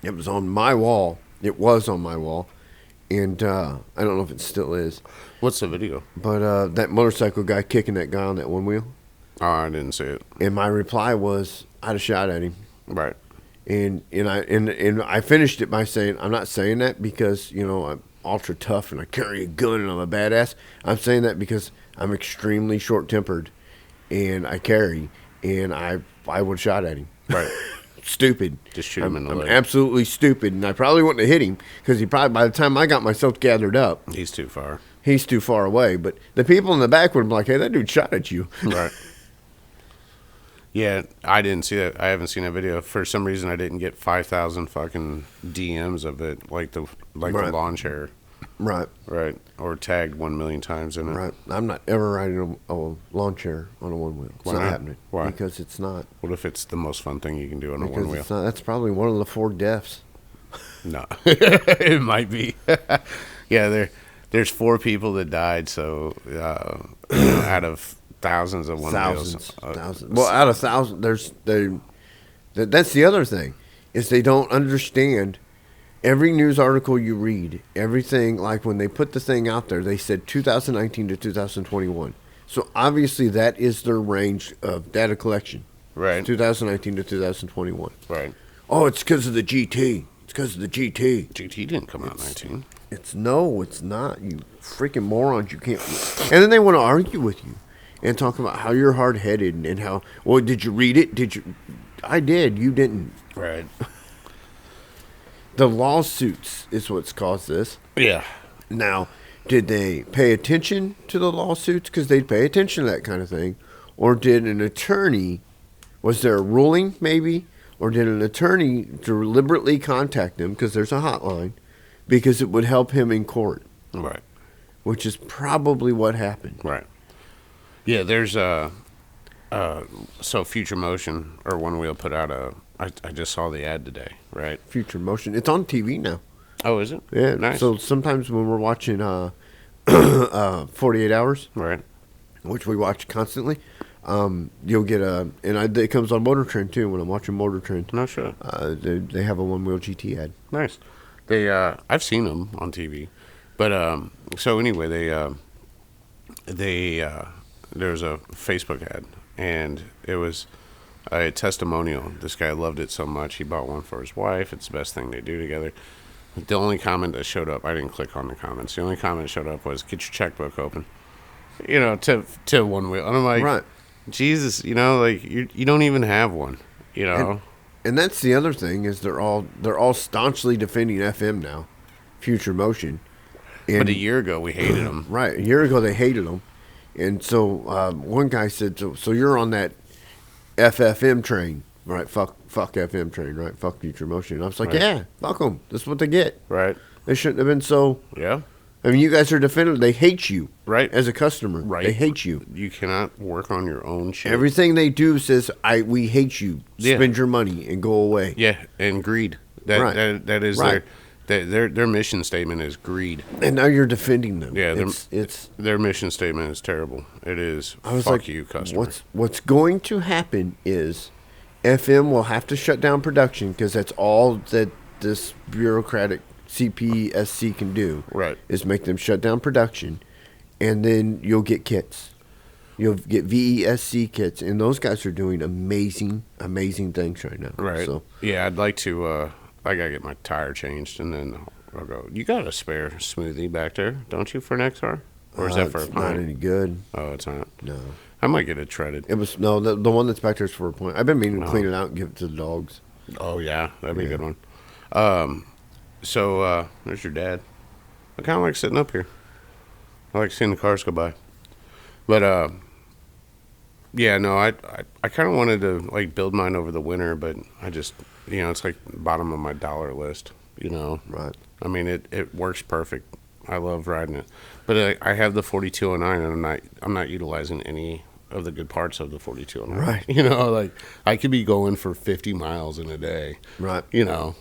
It was on my wall. It was on my wall. And I don't know if it still is. What's the video? But that motorcycle guy kicking that guy on that one wheel. Oh, I didn't see it. And my reply was, I'd have shot at him. Right. And I finished it by saying, I'm not saying that because, I'm ultra tough and I carry a gun and I'm a badass. I'm saying that because I'm extremely short-tempered and I carry, and I would have shot at him. Right. Stupid. Just shoot him in the leg. I'm absolutely stupid, and I probably wouldn't have hit him because by the time I got myself gathered up, he's too far. He's too far away. But the people in the back would have been like, hey, that dude shot at you. Right. Yeah, I didn't see that. I haven't seen that video. For some reason, I didn't get 5,000 fucking DMs of it, like the lawn chair. Right. Right. Or tagged 1 million times in it. Right. I'm not ever riding a lawn chair on a one wheel. It's not happening. Why? Because it's not. What if it's the most fun thing you can do on a one wheel? That's probably one of the 4 deaths. No. It might be. Yeah, there's 4 people that died, so out of thousands of one wheels. Thousands. Well, out of thousands, that's the other thing, is they don't understand. Every news article you read, everything, like when they put the thing out there, they said 2019 to 2021. So obviously that is their range of data collection. Right. 2019 to 2021. Right. Oh, it's because of the GT. It's because of the GT. GT didn't come out in 19. It's not. You freaking morons. You can't. And then they want to argue with you and talk about how you're hard-headed and how, well, did you read it? Did you? I did. You didn't. Right. The lawsuits is what's caused this. Yeah. Now, did they pay attention to the lawsuits? Because they'd pay attention to that kind of thing. Or did an attorney, was there a ruling maybe? Or did an attorney deliberately contact them, because there's a hotline, because it would help him in court? Right. Which is probably what happened. Right. Yeah, there's so Future Motion, or One Wheel, put out I just saw the ad today, right? Future Motion. It's on TV now. Oh, is it? Yeah. Nice. So sometimes when we're watching 48 Hours, right, which we watch constantly, you'll get it comes on Motor Trend too when I'm watching Motor Trend. No shit. They have a One Wheel GT ad. Nice. I've seen them on TV, but so anyway, there's a Facebook ad, and it was a testimonial. This guy loved it so much, he bought one for his wife. It's the best thing they do together. The only comment that showed up, I didn't click on the comments. The only comment that showed up was, "Get your checkbook open," to One Wheel. And I'm like, right. Jesus, like you don't even have one, And that's the other thing, is they're all staunchly defending FM now, Future Motion. But a year ago we hated them. Right, a year ago they hated them, and so one guy said, "So you're on that FFM train, right? Fuck FM train, right? Fuck Future Motion." And I was like, right. Yeah, fuck them. This is what they get. Right. They shouldn't have been so. Yeah. I mean, you guys are defending. They hate you. Right. As a customer. Right. They hate you. You cannot work on your own shit. Everything they do says, we hate you. Yeah. Spend your money and go away. Yeah, and greed. That is right. Their mission statement is greed. And now you're defending them. Yeah, their mission statement is terrible. It is. I was fuck like, you, customer. What's going to happen is FM will have to shut down production because that's all that this bureaucratic CPSC can do. Right. Is make them shut down production, and then you'll get kits. You'll get VESC kits, and those guys are doing amazing things right now. Right. So yeah, I'd like to. I gotta get my tire changed, and then I'll go. You got a spare smoothie back there, don't you, for an XR? Or is that for a it's pint? not any good. Oh, it's not. No. I might get it treaded. It was the one that's back there is for a point. I've been meaning to clean it out and give it to the dogs. Oh yeah, that'd be a good one. So there's your dad. I kind of like sitting up here. I like seeing the cars go by. But yeah, no, I kind of wanted to like build mine over the winter, but I just it's like bottom of my dollar list. Right. I mean, it works perfect. I love riding it, but I have the 4209, and I'm not utilizing any of the good parts of the 4209. Right. Like I could be going for 50 miles in a day. Right.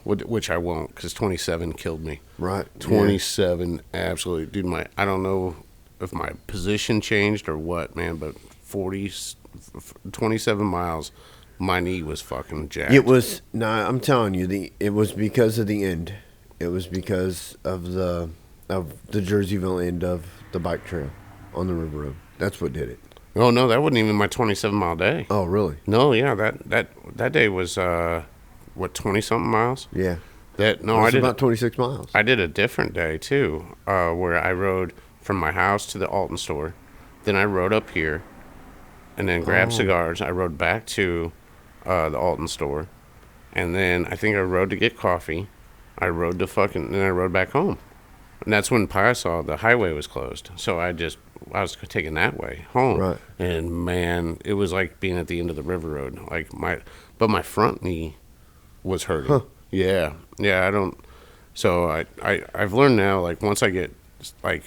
Which I won't, because 27 killed me. Right. 27 absolutely, dude. I don't know if my position changed or what, man, but 27 miles, my knee was fucking jacked. It was I'm telling you, it was because of the end. It was because of the Jerseyville end of the bike trail on the river road. That's what did it. Oh no, that wasn't even my 27-mile day. Oh really? No, yeah, that day was 20-something miles. Yeah. I did about 26 miles. I did a different day too, where I rode from my house to the Alton store, then I rode up here, and then grabbed cigars. I rode back to the Alton store, and then I think I rode to get coffee. I rode then I rode back home. And that's when Piasaw, the highway was closed. So I was taking that way home. Right. And man, it was like being at the end of the river road. But my front knee was hurting. Huh. Yeah. Yeah, so I've learned now, like once I get like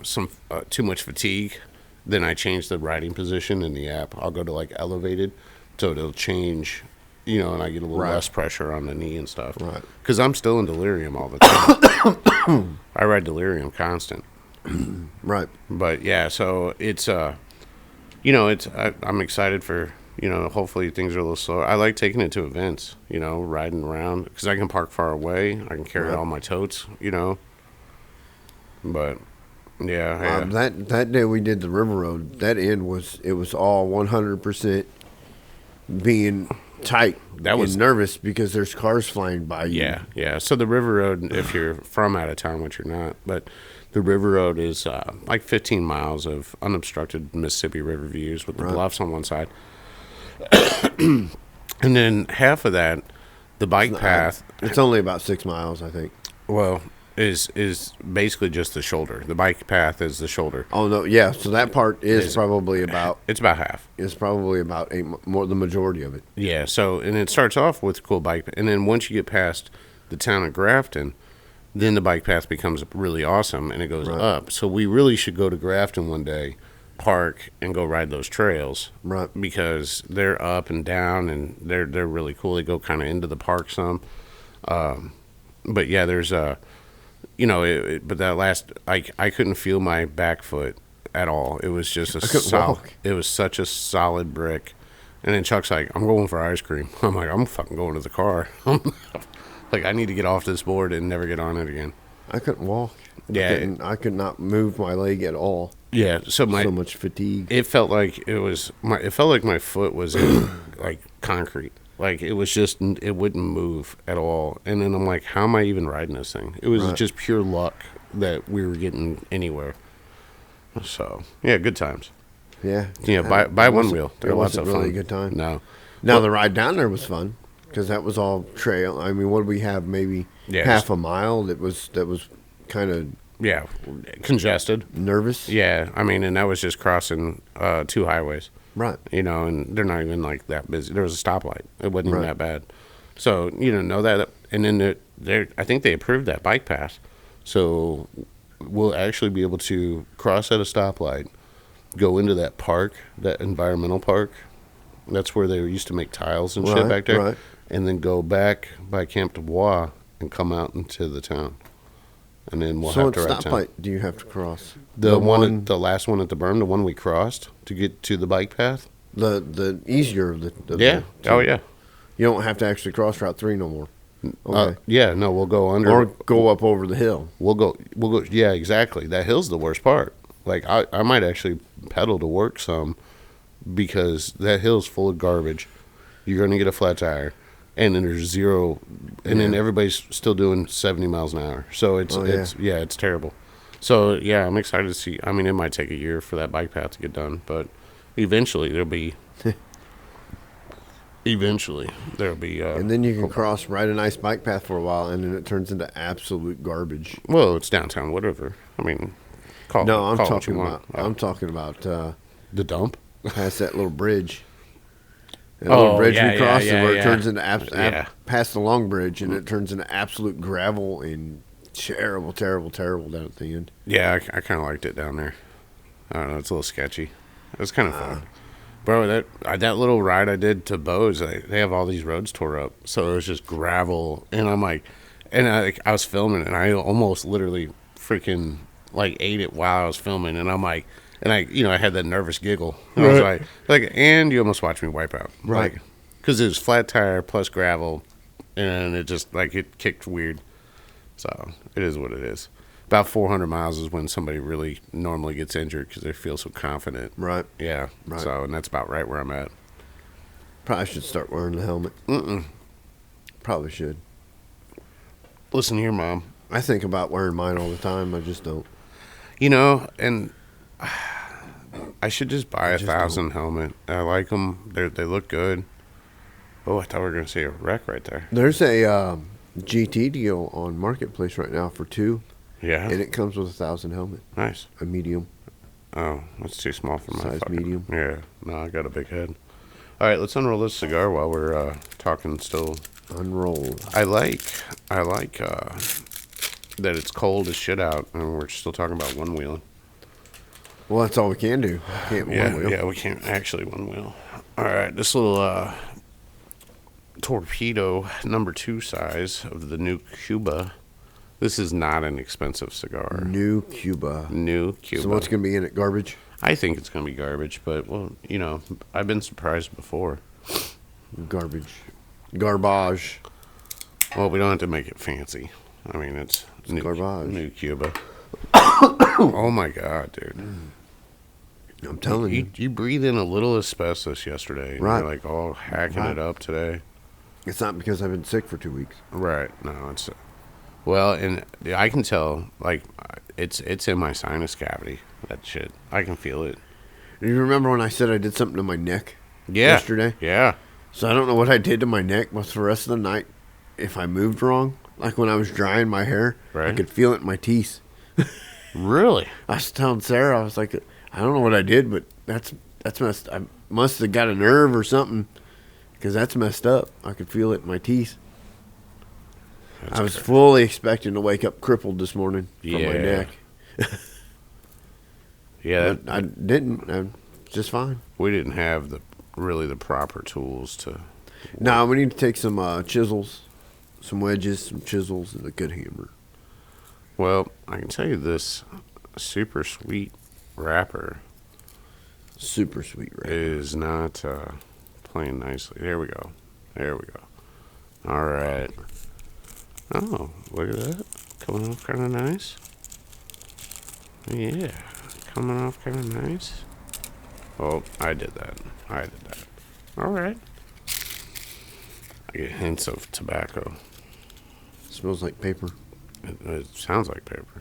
some too much fatigue, then I change the riding position in the app. I'll go to like elevated, so it'll change, and I get a little less pressure on the knee and stuff. Right. Because I'm still in delirium all the time. I ride delirium constant. Right. But yeah, so it's I'm excited for hopefully things are a little slower. I like taking it to events, riding around because I can park far away. I can carry all my totes, But yeah, that day we did the river road. That end was all 100% being tight. That was nervous because there's cars flying by you. Yeah. So the river road, if you're from out of town, which you're not, but the river road is like 15 miles of unobstructed Mississippi River views with the bluffs on one side, and then half of that, the bike path. It's only about 6 miles, I think. Well, is basically just the shoulder. The bike path is the shoulder. Oh no, yeah. So that part is probably about. It's about half. It's probably about the majority of it. Yeah. So and it starts off with cool bike, and then once you get past the town of Grafton, then the bike path becomes really awesome, and it goes up. So we really should go to Grafton one day, park, and go ride those trails. Right. Because they're up and down, and they're really cool. They go kind of into the park some. But yeah, there's but that last, I couldn't feel my back foot at all. It was just it was such a solid brick. And then Chuck's like, I'm going for ice cream. I'm like, I'm fucking going to the car. Like, I need to get off this board and never get on it again. I couldn't walk. Yeah. I could not move my leg at all. Yeah. So much fatigue. It felt like it felt like my foot was in like concrete. Like it was just, it wouldn't move at all. And then I'm like, how am I even riding this thing? It was just pure luck that we were getting anywhere. So yeah, good times. Yeah. Yeah. Buy one wheel. It wasn't really a good time. No. Now the ride down there was fun because that was all trail. I mean, what did we have? Maybe half a mile. That was kind of congested. Nervous. Yeah. I mean, and that was just crossing 2 highways. Right. And they're not even like that busy. There was a stoplight. It wasn't even that bad. So, know that. And then I think they approved that bike path. So we'll actually be able to cross at a stoplight, go into that park, that environmental park. That's where they used to make tiles and shit back there. Right. And then go back by Camp du Bois and come out into the town. And then we'll so have to what ride town. stoplight do you have to cross? The last one at the berm, the one we crossed to get to the bike path. The easier of the yeah. Oh yeah. You don't have to actually cross Route 3 no more. Okay. Yeah. No, we'll go under or go up over the hill. We'll go. Yeah, exactly. That hill's the worst part. Like I might actually pedal to work some because that hill's full of garbage. You're going to get a flat tire, and then there's zero, and then everybody's still doing 70 miles an hour. So it's terrible. So yeah, I'm excited to see. I mean, it might take a year for that bike path to get done, but eventually there'll be. And then you can ride a nice bike path for a while, and then it turns into absolute garbage. Well, it's downtown, whatever. I mean, I'm talking about the dump. Past that little bridge. That little bridge we crossed, where it turns into past the long bridge, and it turns into absolute gravel and terrible down at the end. Yeah, I kind of liked it down there. I don't know, it's a little sketchy. It was kind of fun. Bro, that little ride I did to Bose, they have all these roads tore up. So it was just gravel. And I'm like, I was filming, and I almost literally freaking like ate it while I was filming. And I'm like, and I had that nervous giggle. And I was like, and you almost watched me wipe out. Right. Because it was flat tire plus gravel, and it just, it kicked weird. So it is what it is. About 400 miles is when somebody really normally gets injured because they feel so confident. Right. Yeah. Right. So, and that's about right where I'm at. Probably should start wearing the helmet. Probably should. Listen here, Mom. I think about wearing mine all the time. I just don't. And I should just buy a 1,000 helmet. I like them. They look good. Oh, I thought we were going to see a wreck right there. There's a GT deal on Marketplace right now for 2. Yeah. And it comes with 1,000 helmet. Nice. A medium. Oh, that's too small for my size medium. Yeah. No, I got a big head. All right, let's unroll this cigar while we're talking still. Unrolled. I like that it's cold as shit out, and we're still talking about one wheel. Well, that's all we can do. Can't one wheel. Yeah, we can't actually one wheel. All right, this little torpedo number 2 size of the new Cuba. This is not an expensive cigar. New Cuba. So what's going to be in it? Garbage? I think it's going to be garbage, but, well, I've been surprised before. Garbage. Well, we don't have to make it fancy. I mean, it's garbage. New Cuba. Oh, my God, dude. I'm telling you. You breathed in a little asbestos yesterday, and you're like all hacking it up today. It's not because I've been sick for 2 weeks. Right. No, it's... Well, and I can tell, it's in my sinus cavity, that shit. I can feel it. Do you remember when I said I did something to my neck yesterday? Yeah. So I don't know what I did to my neck, but for the rest of the night, if I moved wrong, like when I was drying my hair, I could feel it in my teeth. Really? I was telling Sarah, I was like, I don't know what I did, but that's messed. I must have got a nerve or something, because that's messed up. I could feel it in my teeth. I was fully expecting to wake up crippled this morning from my neck. Yeah, but I didn't. I'm just fine. We didn't have the proper tools to. No, we need to take some chisels, some wedges, some chisels, and a good hammer. Well, I can tell you this super sweet wrapper. Is not playing nicely. There we go. All right. Oh, look at that. Coming off kind of nice. Yeah, coming off kind of nice. Oh, I did that. All right. I get hints of tobacco. Smells like paper. It sounds like paper.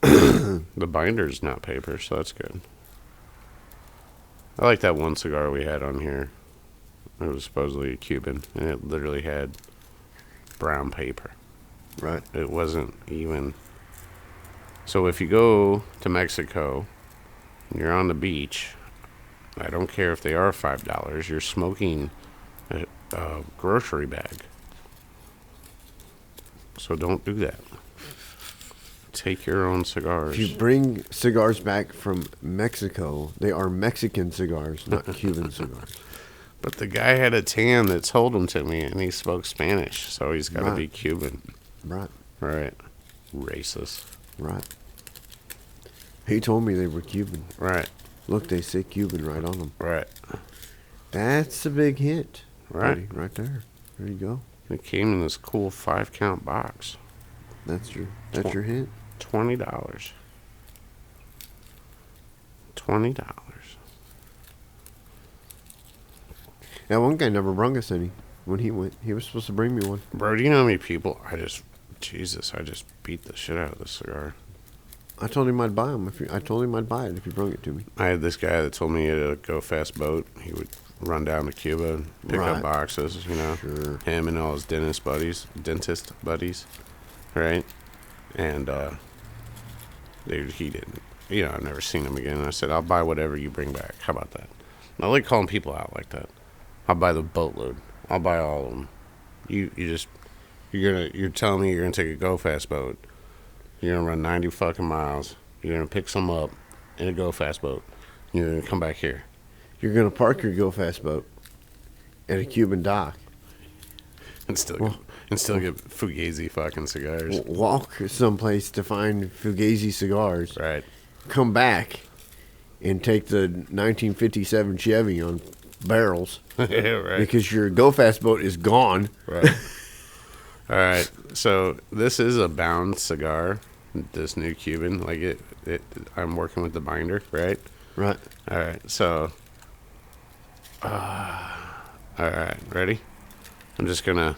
The binder's not paper, so that's good. I like that one cigar we had on here. It was supposedly a Cuban, and it literally had brown paper. Right. It wasn't even. So if you go to Mexico and you're on the beach, I don't care if they are $5, you're smoking a grocery bag. So don't do that. Take your own cigars. If you bring cigars back from Mexico, they are Mexican cigars, not Cuban cigars. But the guy had a tan that sold them to me, and he spoke Spanish, so he's got to be Cuban. Right. Right. Racist. Right. He told me they were Cuban. Right. Look, they say Cuban right on them. Right. That's a big hint. Right. Buddy, right there. There you go. It came in this cool 5-count box. That's your hint. $20. $20. That one guy never brung us any when he went. He was supposed to bring me one. Bro, do you know how many people I just beat the shit out of this cigar. I told him I'd buy them. I told him I'd buy it if he brung it to me. I had this guy that told me he had a go fast boat. He would run down to Cuba and pick up boxes, you know. Sure. Him and all his dentist buddies, right? And dude, he didn't. You know, I've never seen him again. And I said, I'll buy whatever you bring back. How about that? I like calling people out like that. I'll buy the boatload. I'll buy all of them. You're telling me you're gonna take a go fast boat. You're gonna run 90 fucking miles. You're gonna pick some up in a go fast boat. You're gonna come back here. You're gonna park your go fast boat at a Cuban dock and still get Fugazi fucking cigars. Walk someplace to find Fugazi cigars. Right. Come back and take the 1957 Chevy on barrels. Yeah, right. Because your go fast boat is gone. Right. All right. So this is a bound cigar. This new Cuban, like it. I'm working with the binder, right? Right. All right. So. All right. Ready? I'm just gonna.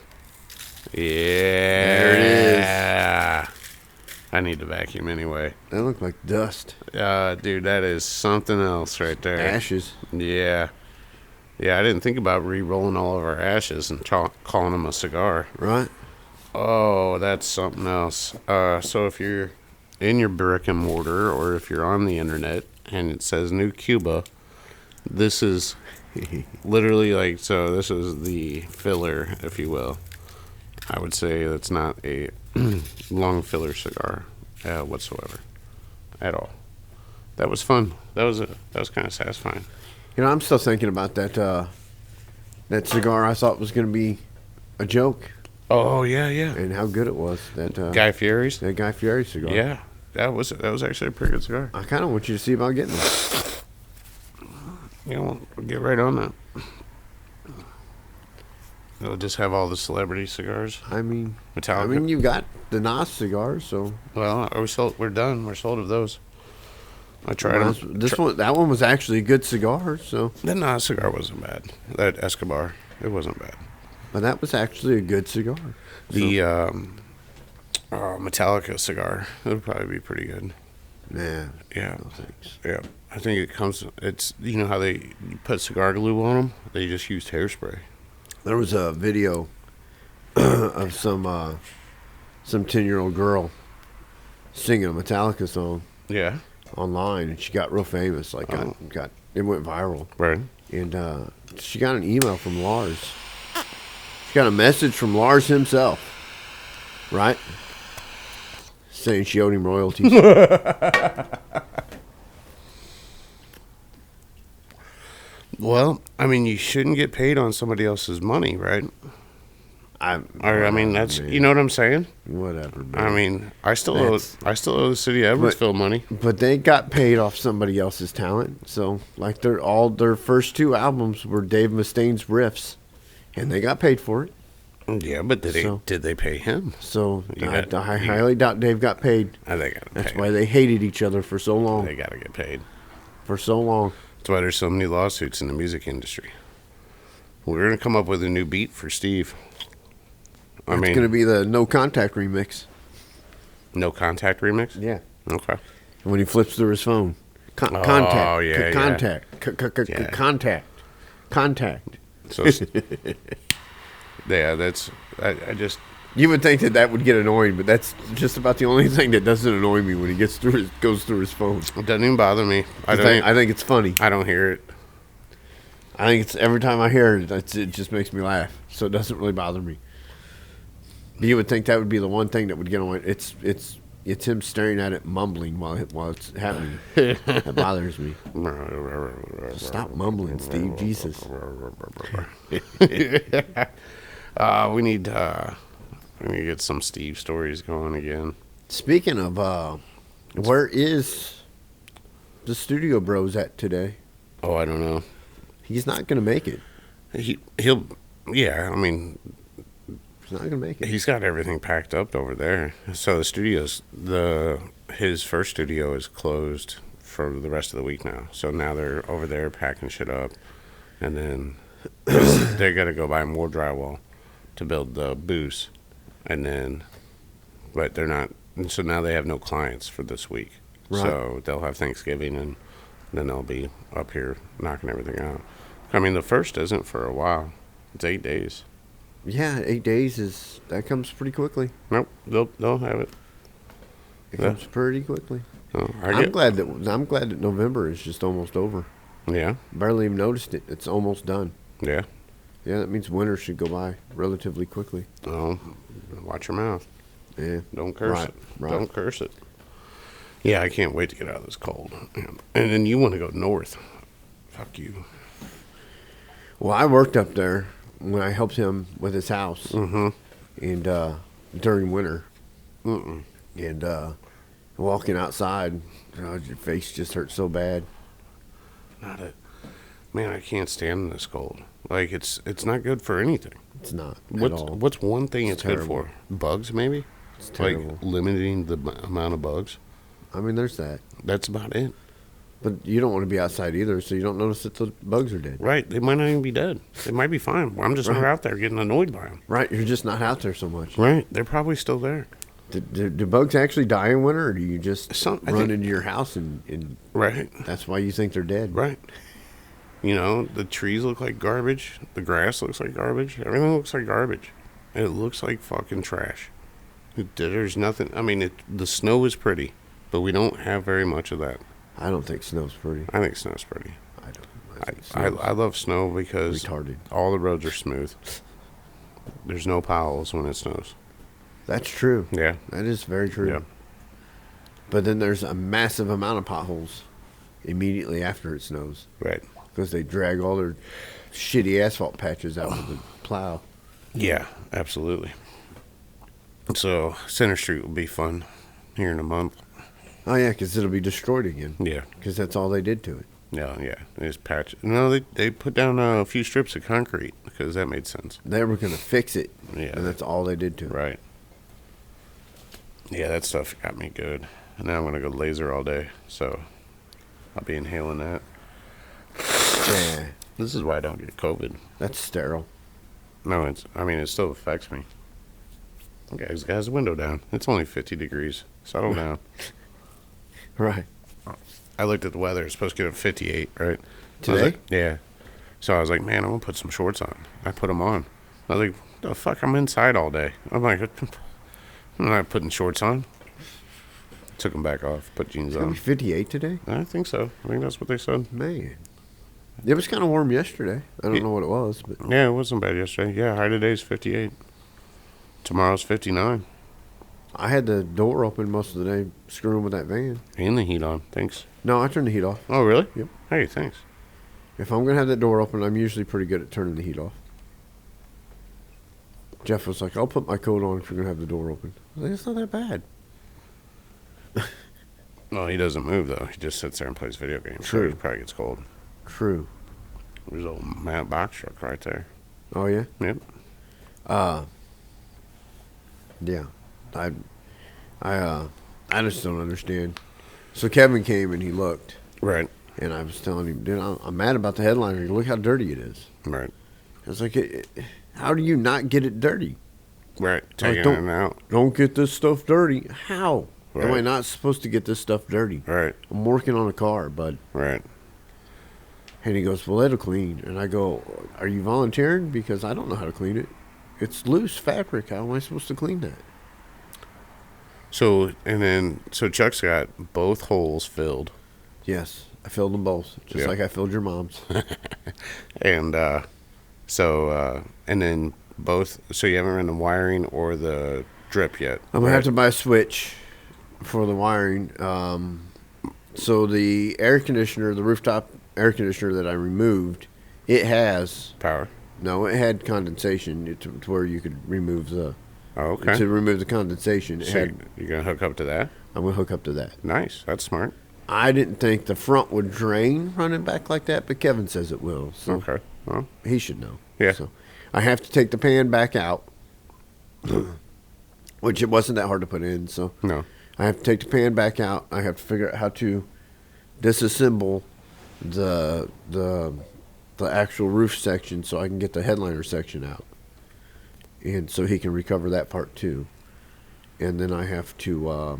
Yeah. There it is. I need to vacuum anyway. That looked like dust. Dude, that is something else right there. Ashes. Yeah. Yeah, I didn't think about re-rolling all of our ashes and calling them a cigar. Right. Oh, that's something else. So if you're in your brick and mortar or if you're on the internet and it says New Cuba, this is literally this is the filler, if you will. I would say that's not a long filler cigar whatsoever at all. That was fun. That was kind of satisfying. You know, I'm still thinking about that cigar I thought was going to be a joke. Oh, yeah. And how good it was. That Guy Fieri's? That Guy Fieri cigar. Yeah. That was actually a pretty good cigar. I kind of want you to see about getting it. Yeah, we'll get right on that. They'll just have all the celebrity cigars. I mean, Metallica. I mean, you got the Nas cigars, so. Well, we're done. We're sold of those. I tried them. That one was actually a good cigar, so. The Nas cigar wasn't bad. That Escobar, it wasn't bad. But that was actually a good cigar. The Metallica cigar, it would probably be pretty good. Yeah. Yeah. No thanks. Yeah. I think it's, you know how they put cigar glue on them? They just used hairspray. There was a video of some 10-year-old girl singing a Metallica song. Yeah. Online, and she got real famous. It went viral. Right. And she got an email from Lars. She got a message from Lars himself, right? Saying she owed him royalties. Well, I mean, you shouldn't get paid on somebody else's money, right? I mean, that's man. You know what I'm saying? Whatever. Man. I mean, I still owe the city of Edwardsville money. But they got paid off somebody else's talent. So, like, their first 2 albums were Dave Mustaine's riffs, and they got paid for it. Yeah, but did they pay him? So I highly doubt Dave got paid. That's why they hated each other for so long. They got to get paid for so long. That's why there's so many lawsuits in the music industry. We're gonna come up with a new beat for Steve. It's going to be the No Contact remix. No Contact remix? Yeah. Okay. When he flips through his phone. Contact. Oh, yeah. Contact. Contact. So, yeah, that's... I just... You would think that would get annoying, but that's just about the only thing that doesn't annoy me when he goes through his phone. It doesn't even bother me. I think it's funny. I don't hear it. I think it's every time I hear it, it just makes me laugh. So it doesn't really bother me. You would think that would be the one thing that would get annoying. It's him staring at it, mumbling while it's happening. That bothers me. Stop mumbling, Steve. Jesus. We need. We need to get some Steve stories going again. Speaking of, where is the Studio Bros at today? Oh, I don't know. He's not going to make it. He'll, yeah, I mean, he's not going to make it. He's got everything packed up over there. So his first studio is closed for the rest of the week now. So now they're over there packing shit up. And then they got to go buy more drywall to build the booth. But they're not. And so now they have no clients for this week. Right. So they'll have Thanksgiving and then they'll be up here knocking everything out. I mean, the first isn't for a while. It's 8 days. Yeah, 8 days that comes pretty quickly. Nope, they'll have it. It comes pretty quickly. Oh, I'm glad that November is just almost over. Yeah. Barely even noticed it. It's almost done. Yeah. Yeah, that means winter should go by relatively quickly. Oh, watch your mouth. Yeah. Don't curse it. Right. Don't curse it. Yeah, I can't wait to get out of this cold. And then you want to go north. Fuck you. Well, I worked up there when I helped him with his house. Mm-hmm. And during winter. Mm-mm. And walking outside, your face just hurts so bad. Man, I can't stand this cold. Like, it's not good for anything. It's not at all. What's one thing it's terrible. good for? Bugs, maybe? It's terrible. Like, limiting the amount of bugs? I mean, there's that. That's about it. But you don't want to be outside either, so you don't notice that the bugs are dead. Right. They might not even be dead. They might be fine. I'm just not out there getting annoyed by them. Right. You're just not out there so much. Right. They're probably still there. Do bugs actually die in winter, or do you just run into your house and right? That's why you think they're dead. Right. You know, the trees look like garbage. The grass looks like garbage. Everything looks like garbage. It looks like fucking trash. There's nothing. I mean, the snow is pretty, but we don't have very much of that. I don't think snow's pretty. I think snow's pretty. I love snow because retarded. All the roads are smooth. There's no potholes when it snows. That's true. Yeah. That is very true. Yeah. But then there's a massive amount of potholes immediately after it snows. Right. Because they drag all their shitty asphalt patches out with the plow. Yeah, absolutely. So Center Street will be fun here in a month. Oh, yeah, because it'll be destroyed again. Yeah. Because that's all they did to it. Yeah. They just patch it. No, they put down a few strips of concrete because that made sense. They were going to fix it. Yeah. And that's all they did to it. Right. Yeah, that stuff got me good. And now I'm going to go laser all day. So I'll be inhaling that. Yeah. This is why I don't get COVID. That's sterile. No, it still affects me. Guys, got his window down. It's only 50 degrees. Settle down. Right. I looked at the weather. It's supposed to get up 58, right? Today? Yeah. So I was like, man, I'm going to put some shorts on. I put them on. I was like, the fuck, I'm inside all day. I'm like, I'm not putting shorts on. Took them back off. Put jeans on. 58 today? I think so. I think that's what they said. Man. It was kind of warm yesterday. I don't know what it was. But yeah, it wasn't bad yesterday. Yeah, high today's 58. Tomorrow's 59. I had the door open most of the day screwing with that van. And the heat on. Thanks. No, I turned the heat off. Oh, really? Yep. Hey, thanks. If I'm going to have that door open, I'm usually pretty good at turning the heat off. Jeff was like, I'll put my coat on if you're going to have the door open. I was like, it's not that bad. No, he doesn't move, though. He just sits there and plays video games. True. So he probably gets cold. True. There's a old Matt box truck right there. Oh, yeah? Yep. Yeah. I just don't understand. So Kevin came and he looked. Right. And I was telling him, dude, I'm mad about the headliner. Look how dirty it is. Right. I was like, how do you not get it dirty? Right. Taking like, it out. Don't get this stuff dirty. How? Right. Am I not supposed to get this stuff dirty? Right. I'm working on a car, bud. Right. And he goes, well, it'll clean. And I go, are you volunteering? Because I don't know how to clean it. It's loose fabric. How am I supposed to clean that? So Chuck's got both holes filled. Yes. I filled them both, just like I filled your mom's. And and then both. So you haven't run the wiring or the drip yet. I'm gonna have to buy a switch for the wiring. So the air conditioner, the rooftop air conditioner that I removed, it has power. No, it had condensation to where you could remove the Oh, okay. To remove the condensation. So you're going to hook up to that? I'm going to hook up to that. Nice. That's smart. I didn't think the front would drain running back like that, but Kevin says it will. So okay. Well, he should know. Yeah. So I have to take the pan back out, which it wasn't that hard to put in. So no. I have to take the pan back out. I have to figure out how to disassemble the actual roof section so I can get the headliner section out, and so he can recover that part too. And then I have to.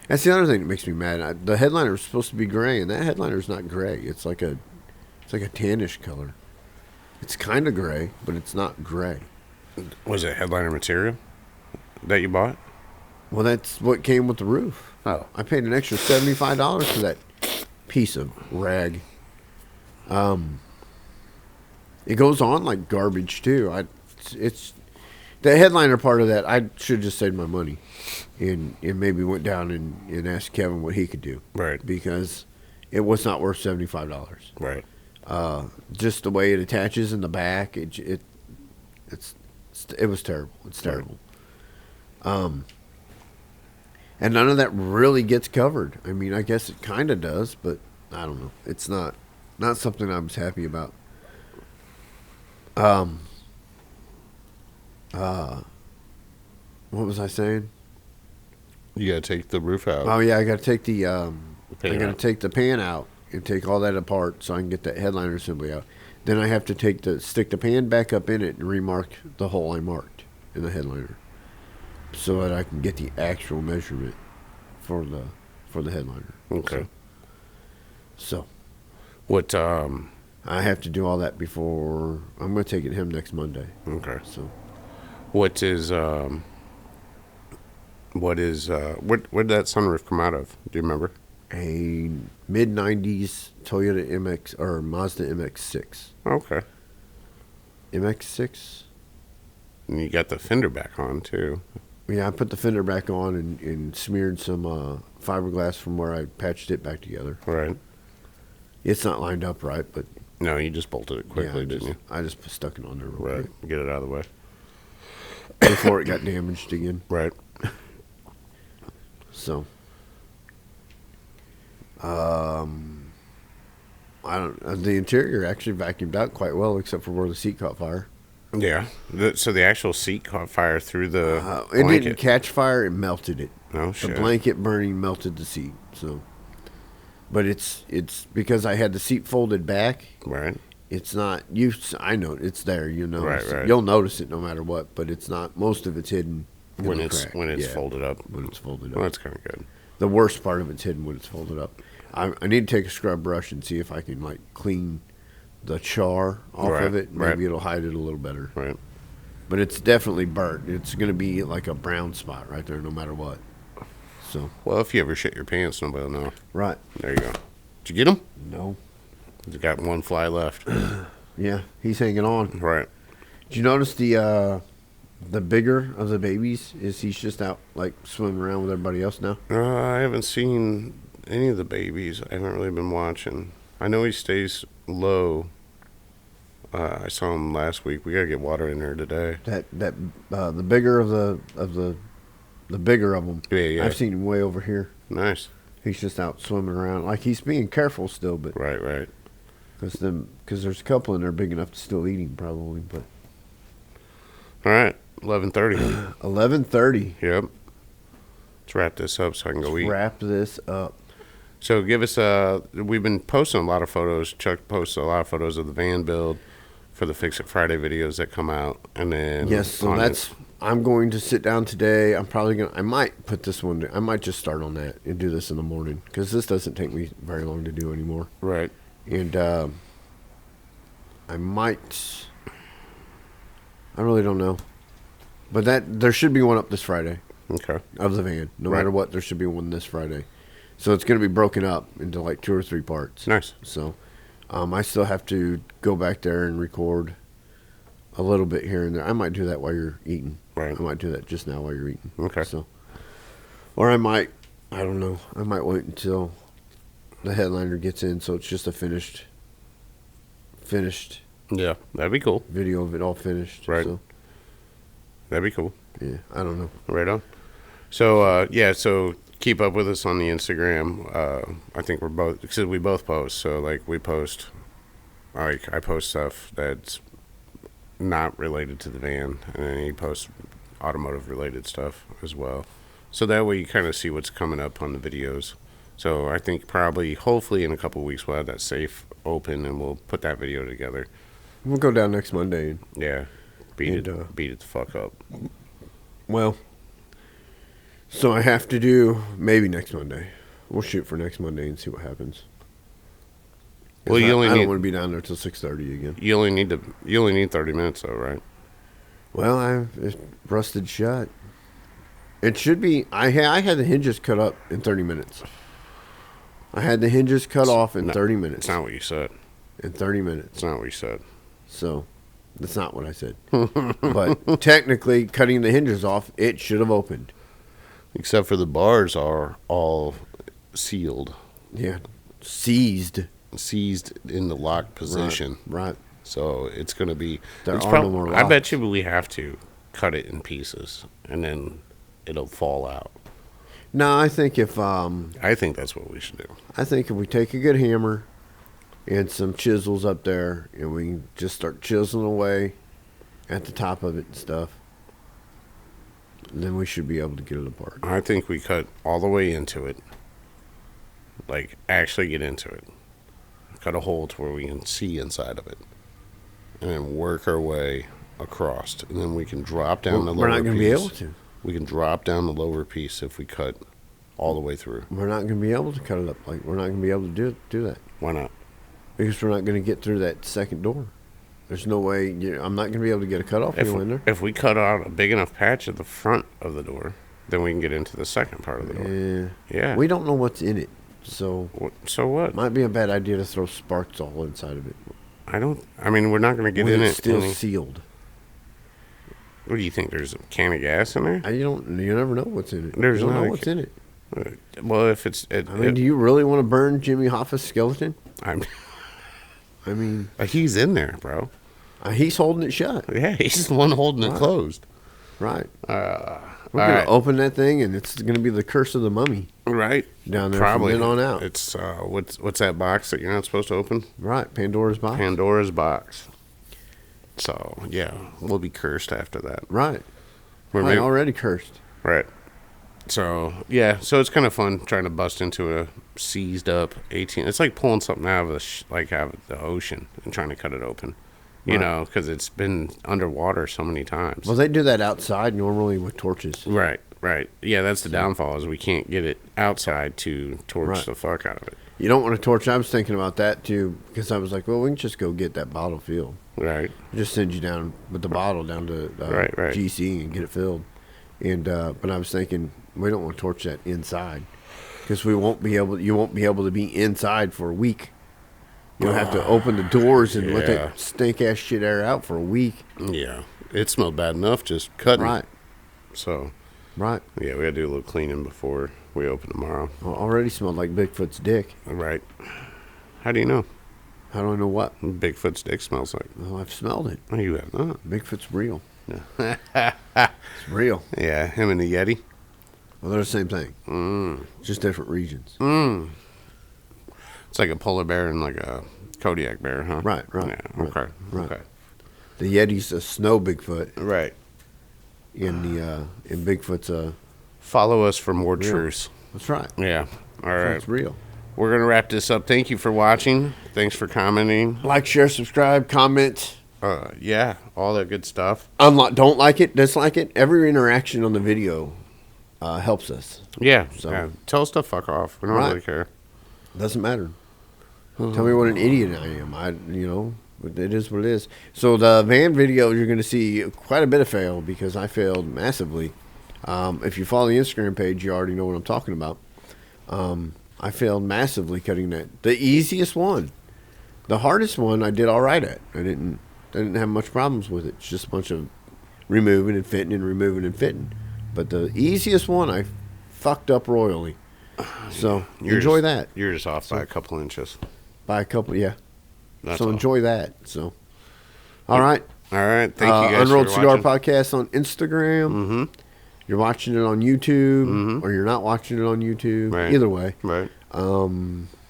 That's the other thing that makes me mad. The headliner is supposed to be gray, and that headliner is not gray. It's like a tannish color. It's kind of gray, but it's not gray. Was it headliner material that you bought? Well, that's what came with the roof. Oh. I paid an extra $75 for that piece of rag. It goes on like garbage too. It's the headliner part of that. I should have just saved my money, and maybe went down and asked Kevin what he could do. Right. Because it was not worth $75. Right. Just the way it attaches in the back, it was terrible. It's terrible. And none of that really gets covered. I mean, I guess it kind of does, but I don't know. It's not something I was happy about. What was I saying? You got to take the roof out. Oh yeah, I got to take the take the pan out and take all that apart so I can get that headliner assembly out. Then I have to stick the pan back up in it and remark the hole I marked in the headliner, so that I can get the actual measurement for the headliner. Okay. So what? I have to do all that before I'm going to take it to him next Monday. Okay. So what did that sunroof come out of? Do you remember? A mid-90s Toyota MX or Mazda MX-6. Okay. MX-6. And you got the fender back on too. Yeah, I put the fender back on and smeared some fiberglass from where I patched it back together. Right. It's not lined up right, but no, you just bolted it quickly, didn't you? I just stuck it on there real Right. quick. Get it out of the way Before it got damaged again. Right. So, the interior actually vacuumed out quite well, except for where the seat caught fire. Yeah. So the actual seat caught fire through the it blanket. didn't catch fire; it melted it. Oh shit! The blanket burning melted the seat. So, but it's because I had the seat folded back. Right. It's not I know it's there. You know. Right. You'll notice it no matter what. But it's not. Most of it's hidden when it's folded up. When it's folded up. Well, that's kind of good. The worst part of it's hidden when it's folded up. I need to take a scrub brush and see if I can clean the char off of it. Maybe it'll hide it a little better. Right. But it's definitely burnt. It's going to be like a brown spot right there, no matter what. So. Well, if you ever shit your pants, nobody will know. Right. There you go. Did you get him? No. You got one fly left. Yeah, he's hanging on. Right. Did you notice the bigger of the babies he's just out swimming around with everybody else now? I haven't seen any of the babies. I haven't really been watching. I know he stays low. I saw him last week. We gotta get water in there today. The bigger of the bigger of them. Yeah. I've seen him way over here. Nice. He's just out swimming around. He's being careful still, but right. Because there's a couple in there big enough to still eat him probably, but. All right, 11:30. 11:30. Yep. Let's wrap this up so I can go eat. Wrap this up. So give us we've been posting a lot of photos. Chuck posts a lot of photos of the van build for the Fix It Friday videos that come out, and then yes. So I'm going to sit down today. I might put this one. I might just start on that and do this in the morning because this doesn't take me very long to do anymore. Right. And I really don't know, but there should be one up this Friday. Okay. Of the van, no matter what, there should be one this Friday. So it's going to be broken up into 2 or 3 parts. Nice. So I still have to go back there and record a little bit here and there. I might do that while you're eating. Right. I might do that just now while you're eating. Okay. So, or I don't know. I might wait until the headliner gets in, so it's just a finished. Yeah, that'd be cool. Video of it all finished. Right. So. That'd be cool. Yeah, I don't know. Right on. So, so keep up with us on the Instagram. I think we're both, because we both post. So, like, we post, like, I post stuff that's not related to the van, and then he posts automotive related stuff as well. So that way you kind of see what's coming up on the videos. So I think probably, hopefully in a couple of weeks, we'll have that safe open and we'll put that video together. We'll go down next Monday. Yeah. Beat it the fuck up. Well, so I have to do maybe next Monday. We'll shoot for next Monday and see what happens. Well, I don't want to be down there till 6:30 again. You only need 30 minutes though, right? Well, it's rusted shut. It should be. I had the hinges cut up in 30 minutes. I had the hinges cut off in 30 minutes. It's not what you said. In 30 minutes. It's not what you said. So, that's not what I said. But technically, cutting the hinges off, it should have opened. Except for the bars are all sealed. Yeah. Seized in the locked position. Right. So it's going to be. There are no more locks. I bet you we have to cut it in pieces and then it'll fall out. No, I think if I think that's what we should do. I think if we take a good hammer and some chisels up there and we can just start chiseling away at the top of it and stuff, then we should be able to get it apart. I think we cut all the way into it. Like, actually get into it. Cut a hole to where we can see inside of it. And then work our way across. And then we can drop down the lower piece. We're not going to be able to. We can drop down the lower piece if we cut all the way through. We're not going to be able to cut it up. Like, we're not going to be able to do that. Why not? Because we're not going to get through that second door. There's no way. I'm not going to be able to get a cutoff wheel in there. If we cut out a big enough patch at the front of the door, then we can get into the second part of the door. Yeah. We don't know what's in it. So what? Might be a bad idea to throw sparks all inside of it. I mean, we're not going to get in it. It's still sealed. What do you think? There's a can of gas in there? You never know what's in it. You don't know what's in it. Well, if it's... do you really want to burn Jimmy Hoffa's skeleton? I mean... He's in there, bro. He's holding it shut. Yeah, he's the one holding it closed. Right. We're going to open that thing, and it's going to be the curse of the mummy. Right. Down there Probably. from then on out. It's, what's that box that you're not supposed to open? Right, Pandora's box. Pandora's box. So, yeah, we'll be cursed after that. Right. We're already cursed. Right. So, yeah, so it's kind of fun trying to bust into a seized up 18. It's like pulling something out of out of the ocean and trying to cut it open. You know, because it's been underwater so many times. Well, they do that outside normally with torches. Right. Yeah, that's the downfall is we can't get it outside to torch the fuck out of it. You don't want to torch. I was thinking about that, too, because I was like, well, we can just go get that bottle filled. Right. Just send you down with the bottle down to GC and get it filled. And but I was thinking, we don't want to torch that inside because you won't be able to be inside for a week. You'll have to open the doors and let that stink-ass shit air out for a week. Yeah. It smelled bad enough just cutting. Right. So. Right. Yeah, we got to do a little cleaning before we open tomorrow. Well, already smelled like Bigfoot's dick. Right. How do you know? How do I know what? Bigfoot's dick smells like. Well, I've smelled it. Oh, you have not? Bigfoot's real. Yeah. It's real. Yeah, him and the Yeti. Well, they're the same thing. Just different regions. It's like a polar bear and like a Kodiak bear, huh? Right. Yeah, okay. Right. The Yeti's a snow Bigfoot. Right. And Bigfoot's a... Follow us for more real. truths. That's right. Yeah. All right. It's real. We're going to wrap this up. Thank you for watching. Thanks for commenting. Like, share, subscribe, comment. Yeah, all that good stuff. Don't like it, dislike it. Every interaction on the video helps us. Yeah. So tell us to fuck off. We don't really care. Doesn't matter. Tell me what an idiot I am. It is what it is. So the van video, you're going to see quite a bit of fail because I failed massively. If you follow the Instagram page, you already know what I'm talking about. I failed massively cutting that. The easiest one. The hardest one I did all right at. I didn't have much problems with it. It's just a bunch of removing and fitting and removing and fitting. But the easiest one I fucked up royally. So enjoy that. You're just off by a couple inches. By a couple, yeah. That's so all. Enjoy that. So, all right. All right. Thank you guys Unrolled for Cigar watching. Podcast on Instagram. Mm-hmm. You're watching it on YouTube, or you're not watching it on YouTube. Right. Either way. Right.